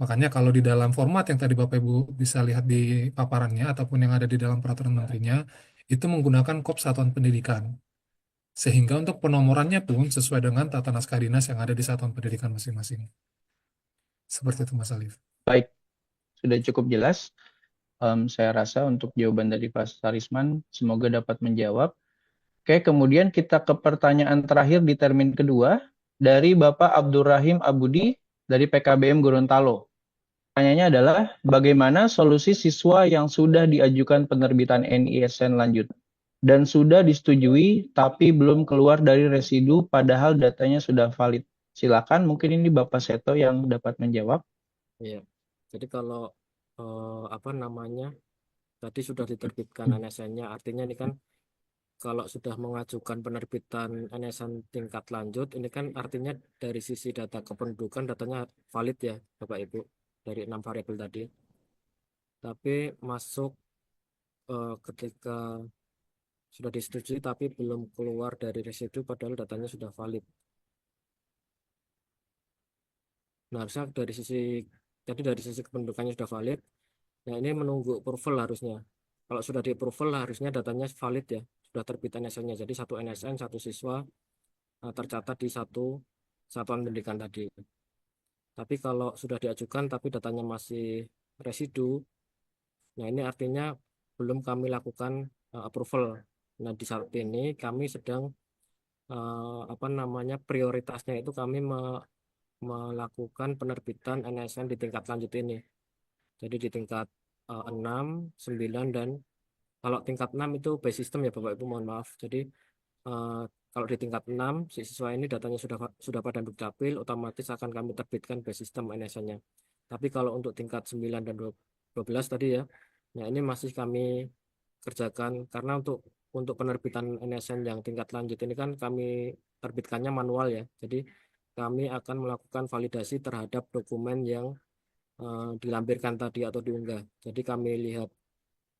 A: Makanya kalau di dalam format yang tadi Bapak Ibu bisa lihat di paparannya ataupun yang ada di dalam peraturan menterinya, itu menggunakan kop satuan pendidikan. Sehingga untuk penomorannya pun sesuai dengan tata naskah dinas yang ada di satuan pendidikan masing-masing. Seperti itu Mas Alif.
B: Baik, sudah cukup jelas. Saya rasa untuk jawaban dari Pak Sarisman, semoga dapat menjawab. Oke, kemudian kita ke pertanyaan terakhir di termin kedua dari Bapak Abdurrahim Abudi dari PKBM Gorontalo. Pertanyaannya adalah, bagaimana solusi siswa yang sudah diajukan penerbitan NISN lanjut dan sudah disetujui tapi belum keluar dari residu padahal datanya sudah valid? Silakan, mungkin ini Bapak Seto yang dapat menjawab.
C: Iya. Jadi kalau apa namanya tadi sudah diterbitkan NSN-nya, artinya ini kan kalau sudah mengajukan penerbitan NSN tingkat lanjut, ini kan artinya dari sisi data kependudukan datanya valid ya, Bapak Ibu, dari 6 variabel tadi. Tapi masuk ketika sudah disetujui tapi belum keluar dari residu padahal datanya sudah valid. Nah, harusnya dari sisi jadi dari sisi kependudukannya sudah valid. Nah, ini menunggu approval harusnya. Kalau sudah di approval harusnya datanya valid ya, sudah terbit NSN-nya. Jadi satu NSN, satu siswa tercatat di satu satuan pendidikan tadi. Tapi kalau sudah diajukan tapi datanya masih residu, nah ini artinya belum kami lakukan approval. Nah, di saat ini kami sedang apa namanya prioritasnya itu kami melakukan penerbitan NSN di tingkat lanjut ini. Jadi di tingkat 6, 9, dan kalau tingkat 6 itu by system ya Bapak Ibu, mohon maaf. Jadi eh, kalau di tingkat 6 si siswa ini datanya sudah pada Dukcapil, otomatis akan kami terbitkan by system NSN-nya. Tapi kalau untuk tingkat 9 dan 12 tadi ya, nah ini masih kami kerjakan karena untuk penerbitan NSN yang tingkat lanjut ini kan kami terbitkannya manual ya. Jadi kami akan melakukan validasi terhadap dokumen yang dilampirkan tadi atau diunggah. Jadi kami lihat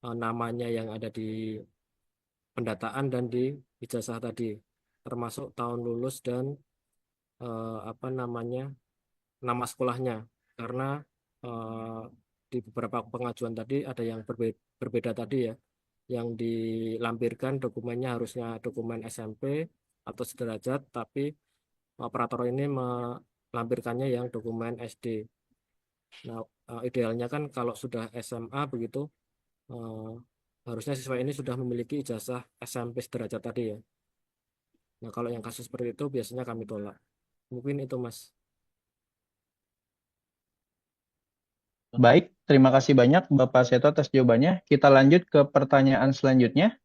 C: namanya yang ada di pendataan dan di ijazah tadi, termasuk tahun lulus dan apa namanya nama sekolahnya. Karena eh, di beberapa pengajuan tadi ada yang berbeda tadi ya, yang dilampirkan dokumennya harusnya dokumen SMP atau sederajat, tapi operator ini melampirkannya yang dokumen SD. Nah, idealnya kan kalau sudah SMA begitu, eh, harusnya siswa ini sudah memiliki ijazah SMP sederajat tadi ya. Nah, kalau yang kasus seperti itu biasanya kami tolak. Mungkin itu, Mas.
B: Baik, terima kasih banyak Bapak Seto atas jawabannya. Kita lanjut ke pertanyaan selanjutnya.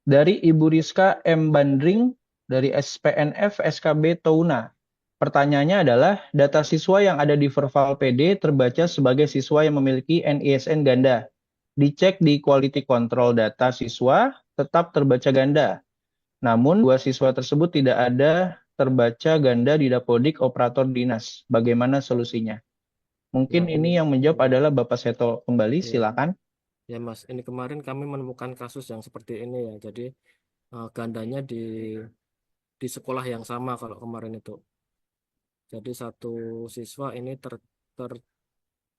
B: Dari Ibu Rizka M. Bandring dari SPNF SKB Touna. Pertanyaannya adalah, data siswa yang ada di Verval PD terbaca sebagai siswa yang memiliki NISN ganda. Dicek di Quality Control data siswa tetap terbaca ganda. Namun, dua siswa tersebut tidak ada terbaca ganda di Dapodik Operator Dinas. Bagaimana solusinya?
C: Nah,
B: Mungkin
C: ini
B: ini yang menjawab adalah Bapak Seto kembali,
C: ya,
B: silakan.
C: ya Mas. Ini kemarin kami menemukan kasus yang seperti ini ya. Jadi gandanya di sekolah yang sama kalau kemarin itu. Jadi satu siswa ini ter-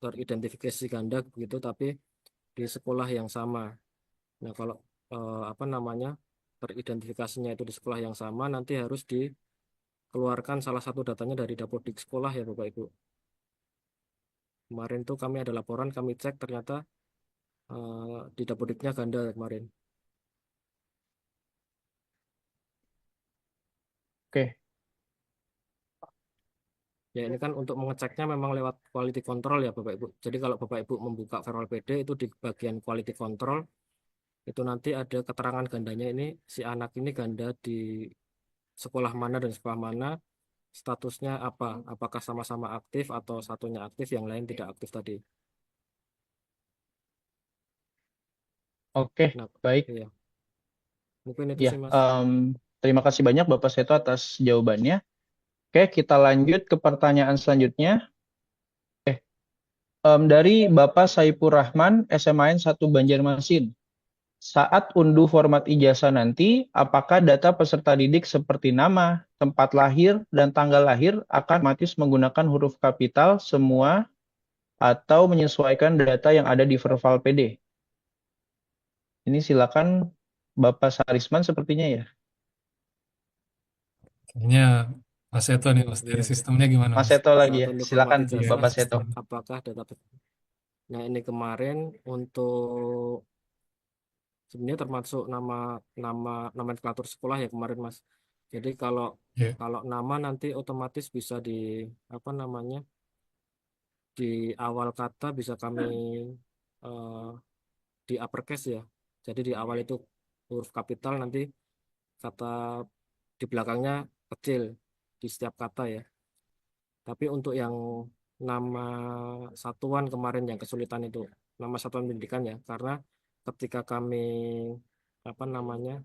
C: teridentifikasi ganda begitu, tapi di sekolah yang sama. Nah, kalau apa namanya teridentifikasinya itu di sekolah yang sama, nanti harus dikeluarkan salah satu datanya dari dapodik sekolah ya Bapak Ibu. Kemarin tuh kami ada laporan, kami cek ternyata di dapodiknya ganda kemarin.
B: Oke,
C: Ya, ini kan untuk mengeceknya memang lewat quality control ya Bapak Ibu. Jadi kalau Bapak Ibu membuka Verwal PD itu di bagian quality control itu nanti ada keterangan gandanya ini si anak ini ganda di sekolah mana dan sekolah mana, statusnya apa, apakah sama-sama aktif atau satunya aktif yang lain tidak aktif tadi.
B: Oke,
C: Nah,
B: baik.
C: iya, mungkin itu
B: Ya,
C: sih Mas.
B: terima kasih banyak Bapak Seto atas jawabannya. Oke, kita lanjut ke pertanyaan selanjutnya. Dari Bapak Saipur Rahman, SMAN 1 Banjarmasin. Saat unduh format ijazah nanti, apakah data peserta didik seperti nama, tempat lahir, dan tanggal lahir akan otomatis menggunakan huruf kapital semua atau menyesuaikan data yang ada di Verval PD? Ini silakan Bapak Sarisman sepertinya ya.
A: Kayaknya Mas Seto nih, Mas. Dari
C: Iya,
A: sistemnya gimana,
B: Mas
A: Mas?
B: Seto lagi
C: saat
B: ya.
C: unduh format
B: Silakan
A: Iya,
C: ijazah
B: Bapak Seto.
A: sistem.
C: apakah data. Nah, ini kemarin untuk sebenarnya termasuk nama nama nomenklatur sekolah ya kemarin Mas. Jadi kalau
A: Iya.
C: kalau nama nanti otomatis bisa di apa namanya di awal kata bisa kami eh, di uppercase ya. Jadi di awal itu huruf kapital, nanti kata di belakangnya kecil di setiap kata ya. Tapi untuk yang nama satuan kemarin yang kesulitan itu nama satuan pendidikan ya, karena ketika kami apa namanya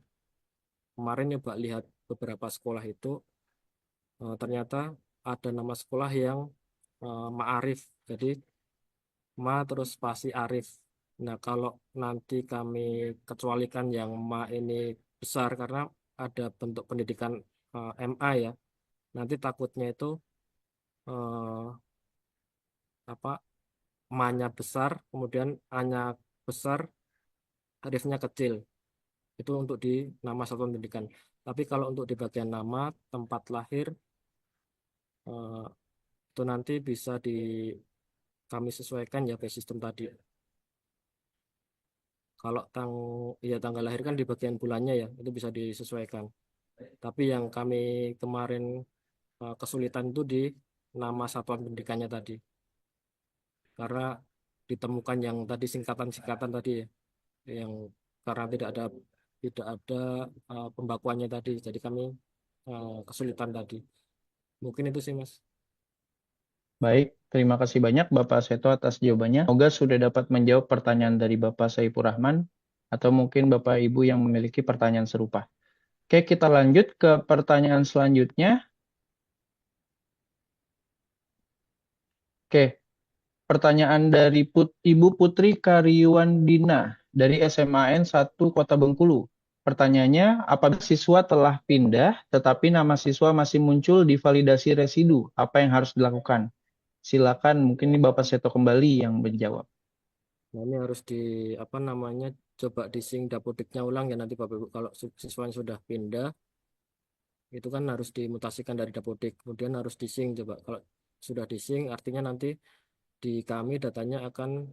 C: kemarin nyoba lihat beberapa sekolah itu ternyata ada nama sekolah yang Ma'arif. Jadi Ma terus spasi Arif. Nah, kalau nanti kami kecualikan yang Ma ini besar karena ada bentuk pendidikan MA ya. Nanti takutnya itu eh, apa Ma-nya besar, kemudian A-nya besar, Arifnya kecil. Itu untuk di nama satuan pendidikan. Tapi kalau untuk di bagian nama, tempat lahir eh, itu nanti bisa di kami sesuaikan ya by sistem tadi. Kalau ya tanggal lahir kan di bagian bulannya ya, itu bisa disesuaikan. Tapi yang kami kemarin kesulitan itu di nama satuan pendidikannya tadi. Karena ditemukan yang tadi singkatan-singkatan tadi ya, yang karena tidak ada pembakuannya tadi. Jadi kami kesulitan tadi. Mungkin itu sih Mas.
B: Baik, terima kasih banyak Bapak Seto atas jawabannya. Semoga sudah dapat menjawab pertanyaan dari Bapak Saipur Rahman atau mungkin Bapak Ibu yang memiliki pertanyaan serupa. Oke, kita lanjut ke pertanyaan selanjutnya. Oke, pertanyaan dari Ibu Putri Karyuandina dari SMAN 1 Kota Bengkulu. Pertanyaannya, apabila siswa telah pindah tetapi nama siswa masih muncul di validasi residu, apa yang harus dilakukan? Silakan, mungkin ini Bapak Seto kembali yang menjawab.
C: Nah, ini harus di apa namanya coba di sync dapodiknya ulang ya nanti Bapak Ibu. Kalau siswanya sudah pindah itu kan harus dimutasikan dari dapodik. Kemudian harus di sync coba. Kalau sudah di sync artinya nanti di kami datanya akan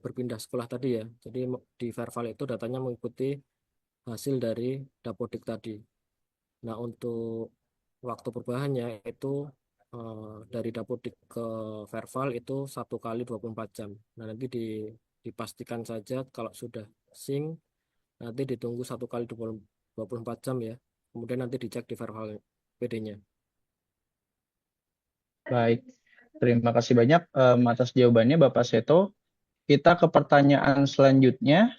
C: berpindah sekolah tadi ya. Jadi di Verval itu datanya mengikuti hasil dari dapodik tadi. Nah, untuk waktu perubahannya itu dari dapodik ke Verval itu 1 kali 24 jam. Nah, nanti dipastikan saja kalau sudah sync, nanti ditunggu 1 kali 24 jam ya. Kemudian nanti dicek di Verval PD-nya.
B: Baik, terima kasih banyak atas jawabannya Bapak Seto. Kita ke pertanyaan selanjutnya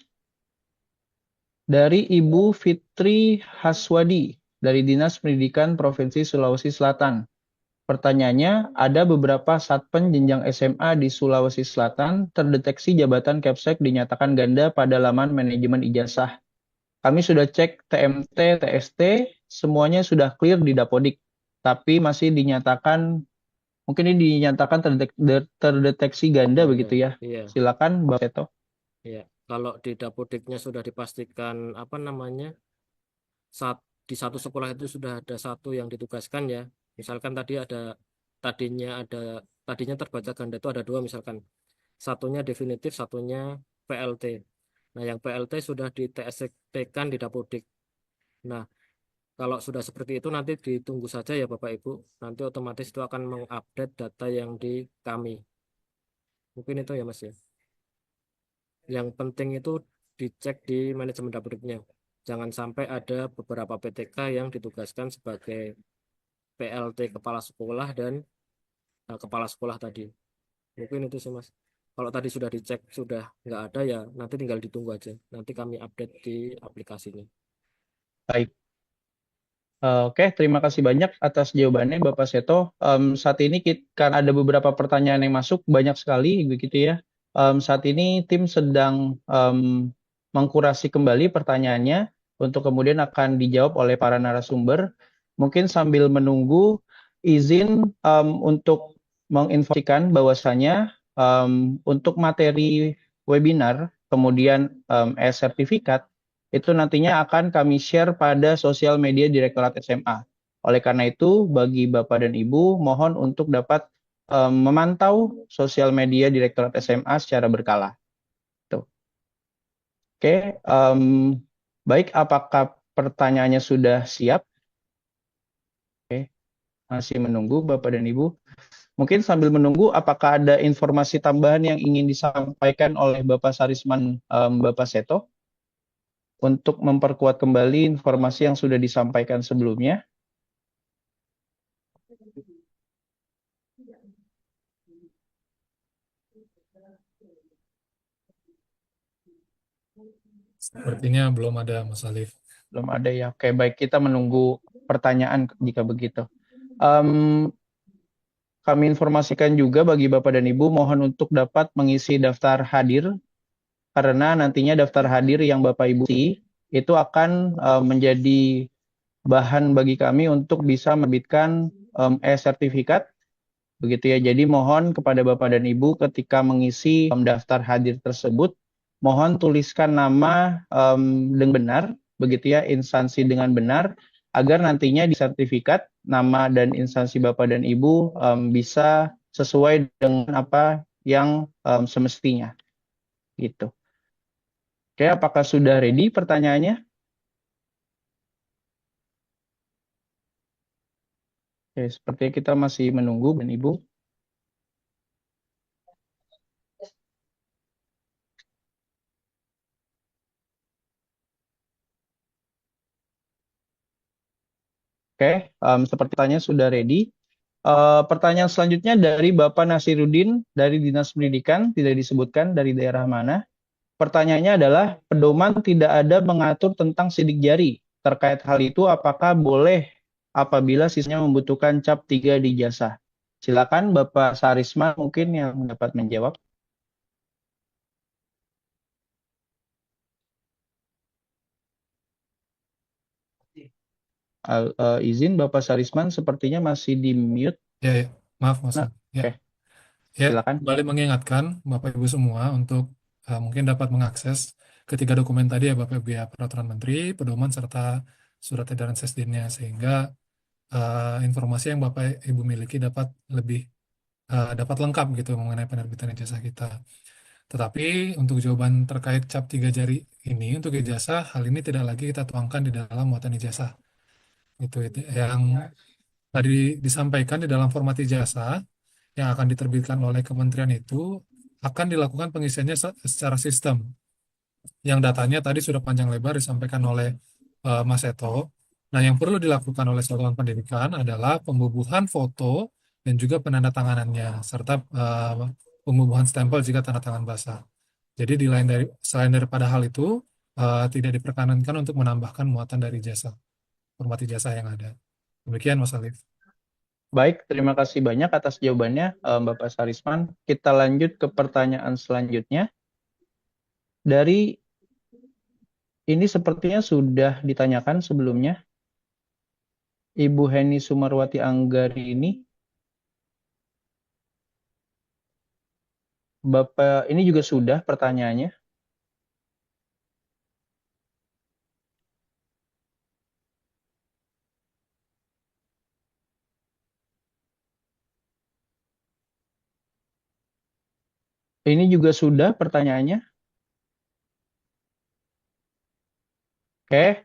B: dari Ibu Fitri Haswadi dari Dinas Pendidikan Provinsi Sulawesi Selatan. Pertanyaannya, ada beberapa satpen jenjang SMA di Sulawesi Selatan terdeteksi jabatan Kepsek dinyatakan ganda pada laman manajemen ijazah. Kami sudah cek TMT, TST, semuanya sudah clear di Dapodik, tapi masih dinyatakan, mungkin ini dinyatakan terdeteksi ganda
C: Oke,
B: begitu ya.
C: iya,
B: Silakan Bapak Seto.
C: iya. Kalau di dapodiknya sudah dipastikan apa namanya saat di satu sekolah itu sudah ada satu yang ditugaskan ya. Misalkan tadinya terbaca ganda itu ada dua misalkan. Satunya definitif, satunya PLT. Nah, yang PLT sudah di TST kan di Dapodik. Nah, Kalau sudah seperti itu nanti ditunggu saja ya Bapak Ibu. Nanti otomatis itu akan mengupdate data yang di kami. Mungkin itu ya Mas ya. Yang penting itu dicek di manajemen dapurnya. Jangan sampai ada beberapa PTK yang ditugaskan sebagai PLT kepala sekolah dan kepala sekolah tadi. Mungkin itu sih Mas. Kalau tadi sudah dicek sudah nggak ada ya nanti tinggal ditunggu aja. Nanti kami update di aplikasinya.
B: Baik. Oke, terima kasih banyak atas jawabannya Bapak Seto. Saat ini karena ada beberapa pertanyaan yang masuk, banyak sekali begitu ya. Saat ini tim sedang mengkurasi kembali pertanyaannya untuk kemudian akan dijawab oleh para narasumber. Mungkin sambil menunggu izin untuk menginformasikan bahwasanya untuk materi webinar, kemudian e-sertifikat, itu nantinya akan kami share pada sosial media Direktorat SMA. Oleh karena itu, bagi Bapak dan Ibu, mohon untuk dapat memantau sosial media Direktorat SMA secara berkala. Tuh. Oke, baik, apakah pertanyaannya sudah siap? Oke, masih menunggu Bapak dan Ibu. Mungkin sambil menunggu, apakah ada informasi tambahan yang ingin disampaikan oleh Bapak Sarisman, Bapak Seto? Untuk memperkuat kembali informasi yang sudah disampaikan sebelumnya.
A: Sepertinya belum ada Mas Alif.
B: Belum ada ya. Oke, baik. Kita menunggu pertanyaan jika begitu. Em, Kami informasikan juga bagi Bapak dan Ibu, mohon untuk dapat mengisi daftar hadir, karena nantinya daftar hadir yang Bapak Ibu isi, itu akan menjadi bahan bagi kami untuk bisa menerbitkan e-sertifikat. Begitu ya. Jadi mohon kepada Bapak dan Ibu ketika mengisi daftar hadir tersebut, mohon tuliskan nama dengan benar, begitu ya, instansi dengan benar, agar nantinya di sertifikat nama dan instansi Bapak dan Ibu bisa sesuai dengan apa yang semestinya. Gitu. Oke, apakah sudah ready pertanyaannya? Oke, sepertinya kita masih menunggu, dan Ibu. Oke, seperti pertanyaan sudah ready. Pertanyaan selanjutnya dari Bapak Nasiruddin dari Dinas Pendidikan, tidak disebutkan dari daerah mana. Pertanyaannya adalah, pedoman tidak ada mengatur tentang sidik jari. Terkait hal itu, apakah boleh apabila sisanya membutuhkan cap 3 di jasa? Silakan Bapak Sarisma mungkin yang dapat menjawab. Izin Bapak Sarisman sepertinya masih di mute.
A: Ya, ya. Maaf Mas.
B: Nah,
A: Ya,
B: oke,
A: ya.
B: silakan.
A: Kembali mengingatkan Bapak Ibu semua untuk mungkin dapat mengakses ketiga dokumen tadi ya Bapak Ibu ya, Peraturan Menteri, Pedoman serta Surat Edaran Sesdinnya, sehingga informasi yang Bapak Ibu miliki dapat lebih dapat lengkap gitu mengenai penerbitan ijazah kita. Tetapi untuk jawaban terkait cap 3 jari ini untuk ijazah, hal ini tidak lagi kita tuangkan di dalam muatan ijazah. Itu yang tadi disampaikan di dalam format ijazah yang akan diterbitkan oleh kementerian itu akan dilakukan pengisiannya secara sistem. Yang datanya tadi sudah panjang lebar disampaikan oleh Mas Eto. Nah, yang perlu dilakukan oleh Satuan Pendidikan adalah pembubuhan foto dan juga penandatanganannya serta pembubuhan stempel jika tanda tangan basah. Jadi selain daripada hal itu tidak diperkenankan untuk menambahkan muatan dari jasa format ijazah yang ada. Demikian Mas Alif.
B: Baik, terima kasih banyak atas jawabannya, Bapak Sarisman. Kita lanjut ke pertanyaan selanjutnya. Dari ini sepertinya sudah ditanyakan sebelumnya. Ibu Heni Sumarwati Anggari ini, Bapak, ini juga sudah pertanyaannya. Ini juga sudah pertanyaannya. Oke,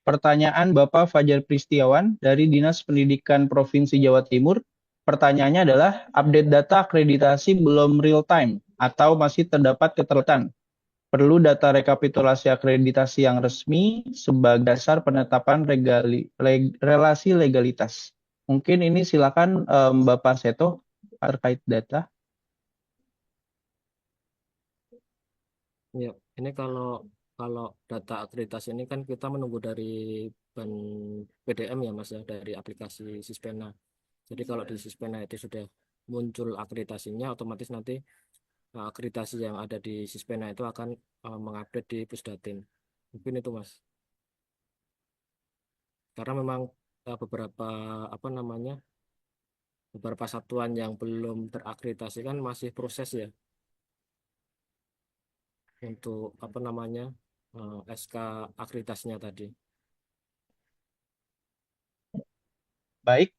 B: Pertanyaan Bapak Fajar Pristiawan dari Dinas Pendidikan Provinsi Jawa Timur. Pertanyaannya adalah, update data akreditasi belum real time atau masih terdapat keterlambatan. Perlu data rekapitulasi akreditasi yang resmi sebagai dasar penetapan relasi legalitas. Mungkin ini silakan Bapak Seto terkait data.
C: Ya, ini kalau kalau data akreditasi ini kan kita menunggu dari ban PDM ya Mas ya, dari aplikasi Sispena. Jadi kalau di Sispena itu sudah muncul akreditasinya, otomatis nanti akreditasi yang ada di Sispena itu akan mengupdate di Pusdatin. Mungkin itu Mas. Karena memang beberapa apa namanya beberapa satuan yang belum terakreditasi kan masih proses ya untuk apa namanya SK akreditasinya tadi.
B: Baik,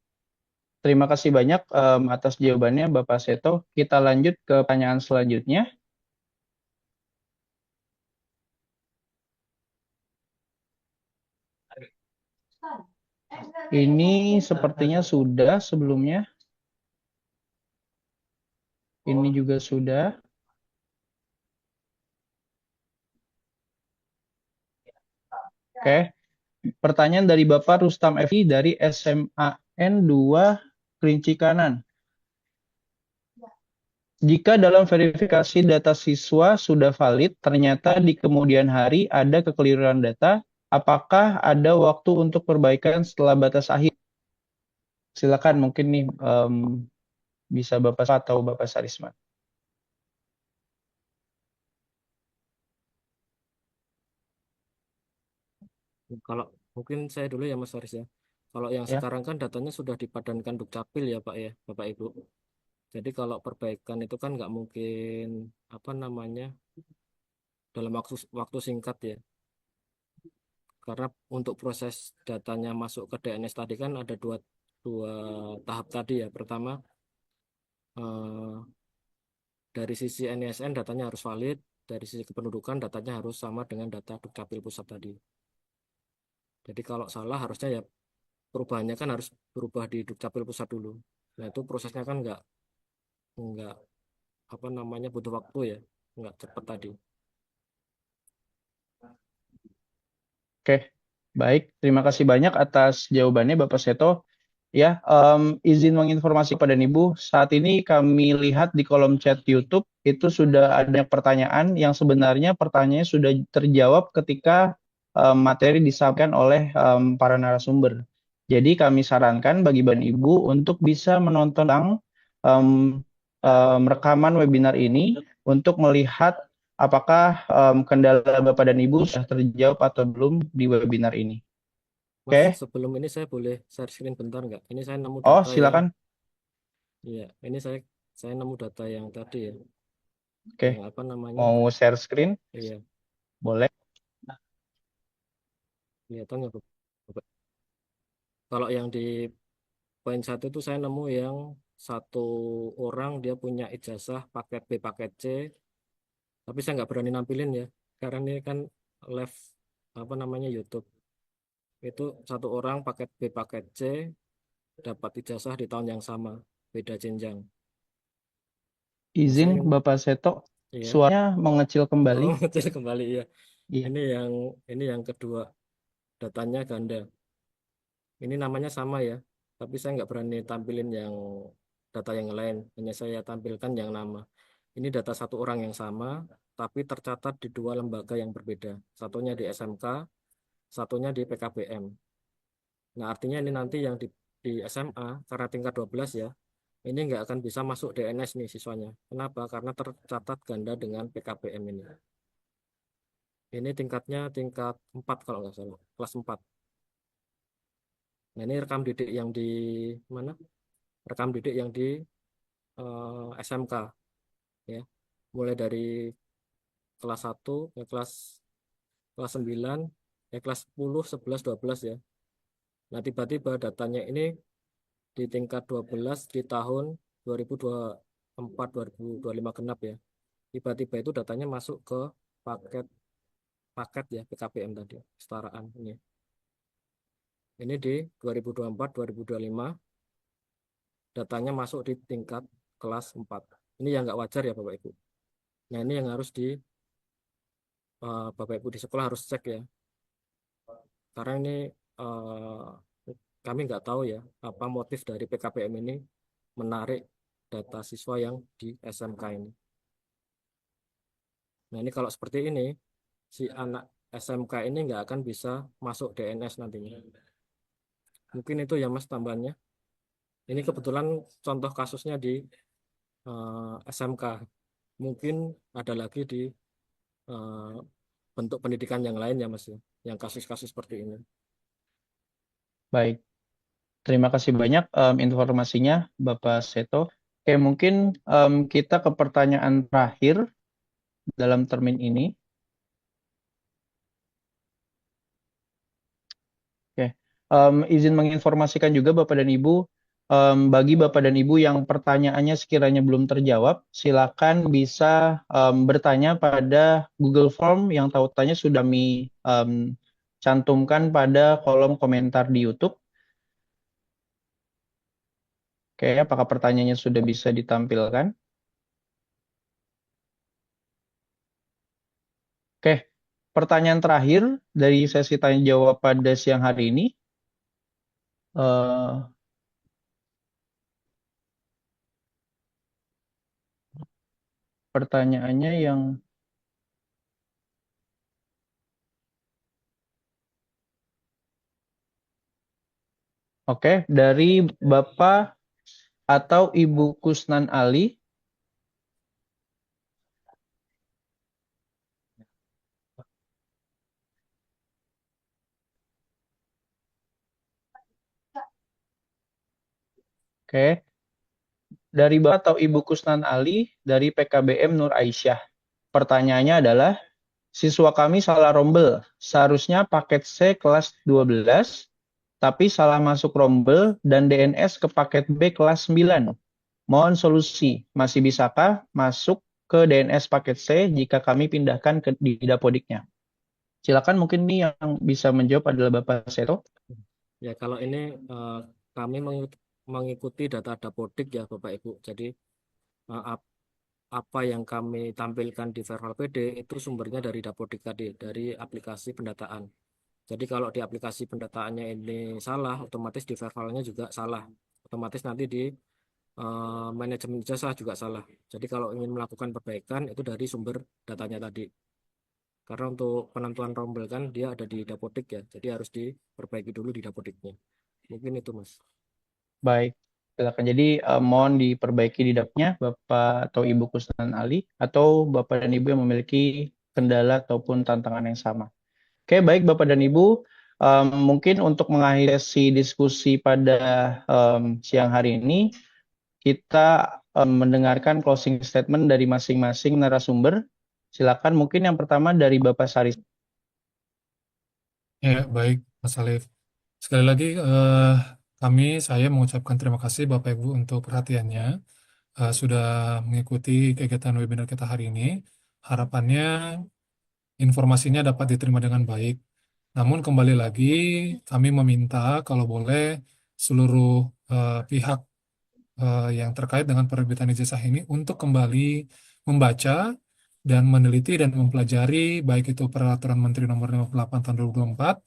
B: terima kasih banyak atas jawabannya Bapak Seto. Kita lanjut ke pertanyaan selanjutnya. Ini sepertinya sudah sebelumnya. Ini juga sudah. Oke. Pertanyaan dari Bapak Rustam Evi dari SMAN 2 Kerinci Kanan. Jika dalam verifikasi data siswa sudah valid, ternyata di kemudian hari ada kekeliruan data, apakah ada waktu untuk perbaikan setelah batas akhir? Silakan mungkin nih bisa Bapak atau Bapak Sarisman.
C: Kalau mungkin saya dulu ya Mas Faris ya. Kalau yang
B: Ya,
C: sekarang kan datanya sudah dipadankan Dukcapil ya Pak ya, Bapak Ibu. Jadi kalau perbaikan itu kan nggak mungkin apa namanya dalam waktu singkat ya. Karena untuk proses datanya masuk ke DNS tadi kan ada dua dua tahap tadi ya. Pertama dari sisi NISN datanya harus valid, dari sisi kependudukan datanya harus sama dengan data Dukcapil pusat tadi. Jadi kalau salah harusnya ya perubahannya kan harus berubah di Dukcapil pusat dulu. Nah itu prosesnya kan nggak apa namanya butuh waktu ya, nggak cepat tadi.
B: oke. Baik, terima kasih banyak atas jawabannya Bapak Seto. Ya, izin menginformasi kepada Ibu, saat ini kami lihat di kolom chat YouTube itu sudah ada pertanyaan yang sebenarnya pertanyaannya sudah terjawab ketika materi disampaikan oleh para narasumber. Jadi kami sarankan bagi Bapak dan Ibu untuk bisa menonton um, rekaman webinar ini untuk melihat apakah kendala Bapak dan Ibu sudah terjawab atau belum di webinar ini.
C: Mas,
B: Oke?
C: sebelum ini saya boleh share screen bentar nggak? Ini saya nemu
B: Oh,
C: data yang,
B: silakan.
C: iya, ini saya nemu data yang tadi ya,
B: Oke.
C: yang apa namanya?
B: Mau share screen?
C: Iya,
B: Boleh.
C: kelihatan nggak, Bapak? Kalau yang di poin satu itu saya nemu yang satu orang dia punya ijazah paket B paket C, tapi saya nggak berani nampilin ya, karena ini kan live apa namanya YouTube. Itu satu orang paket B paket C dapat ijazah di tahun yang sama, beda jenjang. Nah,
B: Izin
C: saya ingin,
B: Bapak Seto,
C: iya,
B: suaranya mengecil kembali.
C: oh, kecil kembali ya.
B: Iya.
C: Ini yang kedua, datanya ganda. Ini namanya sama ya, tapi saya nggak berani tampilin yang data yang lain. Hanya saya tampilkan yang nama. Ini data satu orang yang sama, tapi tercatat di dua lembaga yang berbeda. Satunya di SMK, satunya di PKBM. Nah, artinya ini nanti yang di SMA, karena tingkat 12 ya, ini nggak akan bisa masuk DNS nih siswanya. Kenapa? Karena tercatat ganda dengan PKBM ini. Ini tingkatnya tingkat 4 kalau nggak salah, kelas 4. Nah, ini rekam didik yang di mana? Rekam didik yang di SMK ya. Mulai dari kelas 1 ke kelas 9, kelas 10, 11, 12 ya. Nah, tiba-tiba datanya ini di tingkat 12 di tahun 2024 2025 genap ya. Tiba-tiba itu datanya masuk ke paket paket ya PKPM tadi, kesetaraan ini. Ini di 2024-2025 datanya masuk di tingkat kelas 4. Ini yang nggak wajar ya Bapak Ibu. Nah ini yang harus Bapak Ibu di sekolah harus cek ya. Karena ini eh, kami nggak tahu ya apa motif dari PKPM ini menarik data siswa yang di SMK ini. Nah ini kalau seperti ini si anak SMK ini nggak akan bisa masuk DNS nantinya. Mungkin itu ya Mas tambahannya. Ini kebetulan contoh kasusnya di SMK. Mungkin ada lagi di eh, bentuk pendidikan yang lain ya Mas ya, yang kasus-kasus seperti ini.
B: Baik, terima kasih banyak informasinya Bapak Seto. Oke, mungkin kita ke pertanyaan terakhir dalam termin ini. Oke, izin menginformasikan juga Bapak dan Ibu, bagi Bapak dan Ibu yang pertanyaannya sekiranya belum terjawab, silakan bisa bertanya pada Google Form yang tautannya sudah cantumkan pada kolom komentar di YouTube. Oke, apakah pertanyaannya sudah bisa ditampilkan? Oke, pertanyaan terakhir dari sesi tanya jawab pada siang hari ini. eh, Pertanyaannya yang oke, dari Bapak atau Ibu Kusnan Ali. Oke, dari Bapak atau Ibu Kusnan Ali dari PKBM Nur Aisyah. Pertanyaannya adalah, siswa kami salah rombel. Seharusnya paket C kelas 12, tapi salah masuk rombel dan DNS ke paket B kelas 9. Mohon solusi. Masih bisakah masuk ke DNS paket C jika kami pindahkan di Dapodiknya? Silakan, mungkin ini yang bisa menjawab adalah Bapak Seto.
C: Ya kalau ini kami mengikuti data Dapodik ya Bapak Ibu. Jadi eh, ap- apa yang kami tampilkan di Verbal PD itu sumbernya dari Dapodik tadi, dari aplikasi pendataan. Jadi kalau di aplikasi pendataannya ini salah, otomatis di verbalnya juga salah. Otomatis nanti di manajemen ijazah juga salah. Jadi kalau ingin melakukan perbaikan itu dari sumber datanya tadi. Karena untuk penentuan rombel kan dia ada di Dapodik ya. Jadi harus diperbaiki dulu di Dapodiknya. Mungkin itu Mas.
B: Baik, silakan. Jadi mohon diperbaiki di dapnya Bapak atau Ibu Kusnan Ali atau Bapak dan Ibu yang memiliki kendala ataupun tantangan yang sama. Oke, baik Bapak dan Ibu, mungkin untuk mengakhiri sesi diskusi pada siang hari ini, kita mendengarkan closing statement dari masing-masing narasumber. Silakan, mungkin yang pertama dari Bapak Saris.
A: Ya, baik, Mas Alif. Sekali lagi, saya mengucapkan terima kasih Bapak Ibu untuk perhatiannya, sudah mengikuti kegiatan webinar kita hari ini. Harapannya informasinya dapat diterima dengan baik. Namun kembali lagi, kami meminta kalau boleh seluruh pihak yang terkait dengan penerbitan ijazah ini untuk kembali membaca dan meneliti dan mempelajari baik itu Peraturan Menteri Nomor 58 Tahun 2024,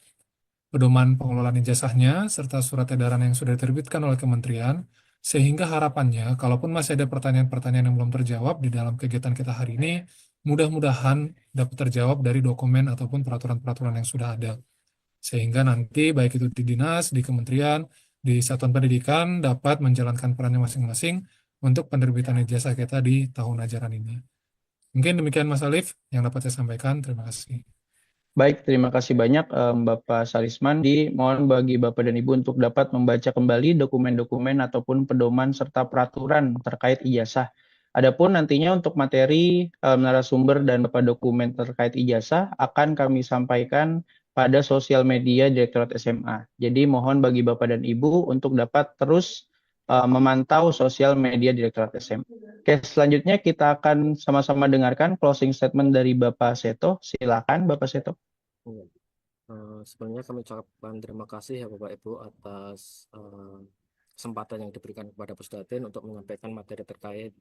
A: pedoman pengelolaan ijazahnya, serta surat edaran yang sudah diterbitkan oleh kementerian, sehingga harapannya, kalaupun masih ada pertanyaan-pertanyaan yang belum terjawab di dalam kegiatan kita hari ini, mudah-mudahan dapat terjawab dari dokumen ataupun peraturan-peraturan yang sudah ada. Sehingga nanti baik itu di dinas, di kementerian, di satuan pendidikan dapat menjalankan perannya masing-masing untuk penerbitan ijazah kita di tahun ajaran ini. Mungkin demikian Mas Alif yang dapat saya sampaikan. Terima kasih.
B: Baik, terima kasih banyak Bapak Sarisman. Mohon bagi Bapak dan Ibu untuk dapat membaca kembali dokumen-dokumen ataupun pedoman serta peraturan terkait ijazah. Adapun nantinya untuk materi narasumber dan beberapa dokumen terkait ijazah akan kami sampaikan pada sosial media Direktorat SMA. Jadi mohon bagi Bapak dan Ibu untuk dapat terus memantau sosial media Direktorat SMA. Oke, selanjutnya kita akan sama-sama dengarkan closing statement dari Bapak Seto. Silakan Bapak Seto.
C: Sebenarnya kami ucapkan terima kasih ya Bapak Ibu atas kesempatan yang diberikan kepada Pusdatin untuk menyampaikan materi terkait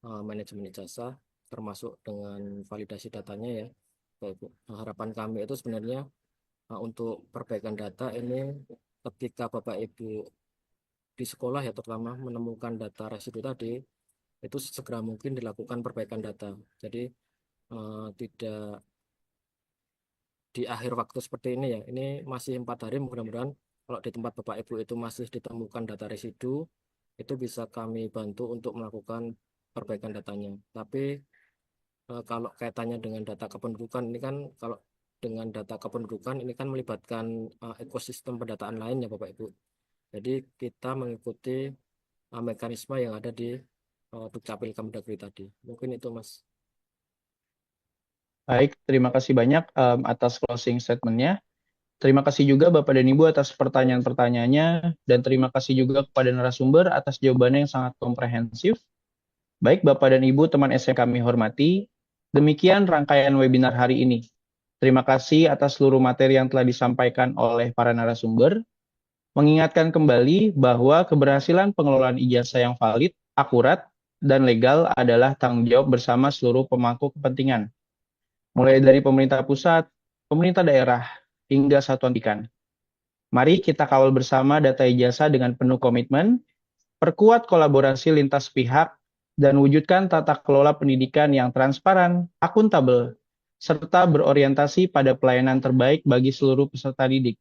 C: manajemen ijazah, termasuk dengan validasi datanya ya. Bapak Ibu. Harapan kami itu sebenarnya untuk perbaikan data ini ketika Bapak Ibu di sekolah ya terutama menemukan data residu tadi itu segera mungkin dilakukan perbaikan data. Jadi tidak di akhir waktu seperti ini ya. Ini masih 4 hari, mudah-mudahan kalau di tempat Bapak Ibu itu masih ditemukan data residu, itu bisa kami bantu untuk melakukan perbaikan datanya. Tapi kalau kaitannya dengan data kependudukan ini kan kalau dengan data kependudukan ini kan melibatkan ekosistem pendataan lain ya Bapak Ibu. Jadi kita mengikuti mekanisme yang ada di Dukcapil Kemendagri tadi. Mungkin itu Mas.
B: Baik, terima kasih banyak atas closing statement-nya. Terima kasih juga Bapak dan Ibu atas pertanyaan-pertanyaannya, dan terima kasih juga kepada narasumber atas jawabannya yang sangat komprehensif. Baik Bapak dan Ibu teman SM kami hormati, demikian rangkaian webinar hari ini. Terima kasih atas seluruh materi yang telah disampaikan oleh para narasumber. Mengingatkan kembali bahwa keberhasilan pengelolaan ijazah yang valid, akurat, dan legal adalah tanggung jawab bersama seluruh pemangku kepentingan, mulai dari pemerintah pusat, pemerintah daerah, hingga satuan pendidikan. Mari kita kawal bersama data ijazah dengan penuh komitmen, perkuat kolaborasi lintas pihak, dan wujudkan tata kelola pendidikan yang transparan, akuntabel, serta berorientasi pada pelayanan terbaik bagi seluruh peserta didik.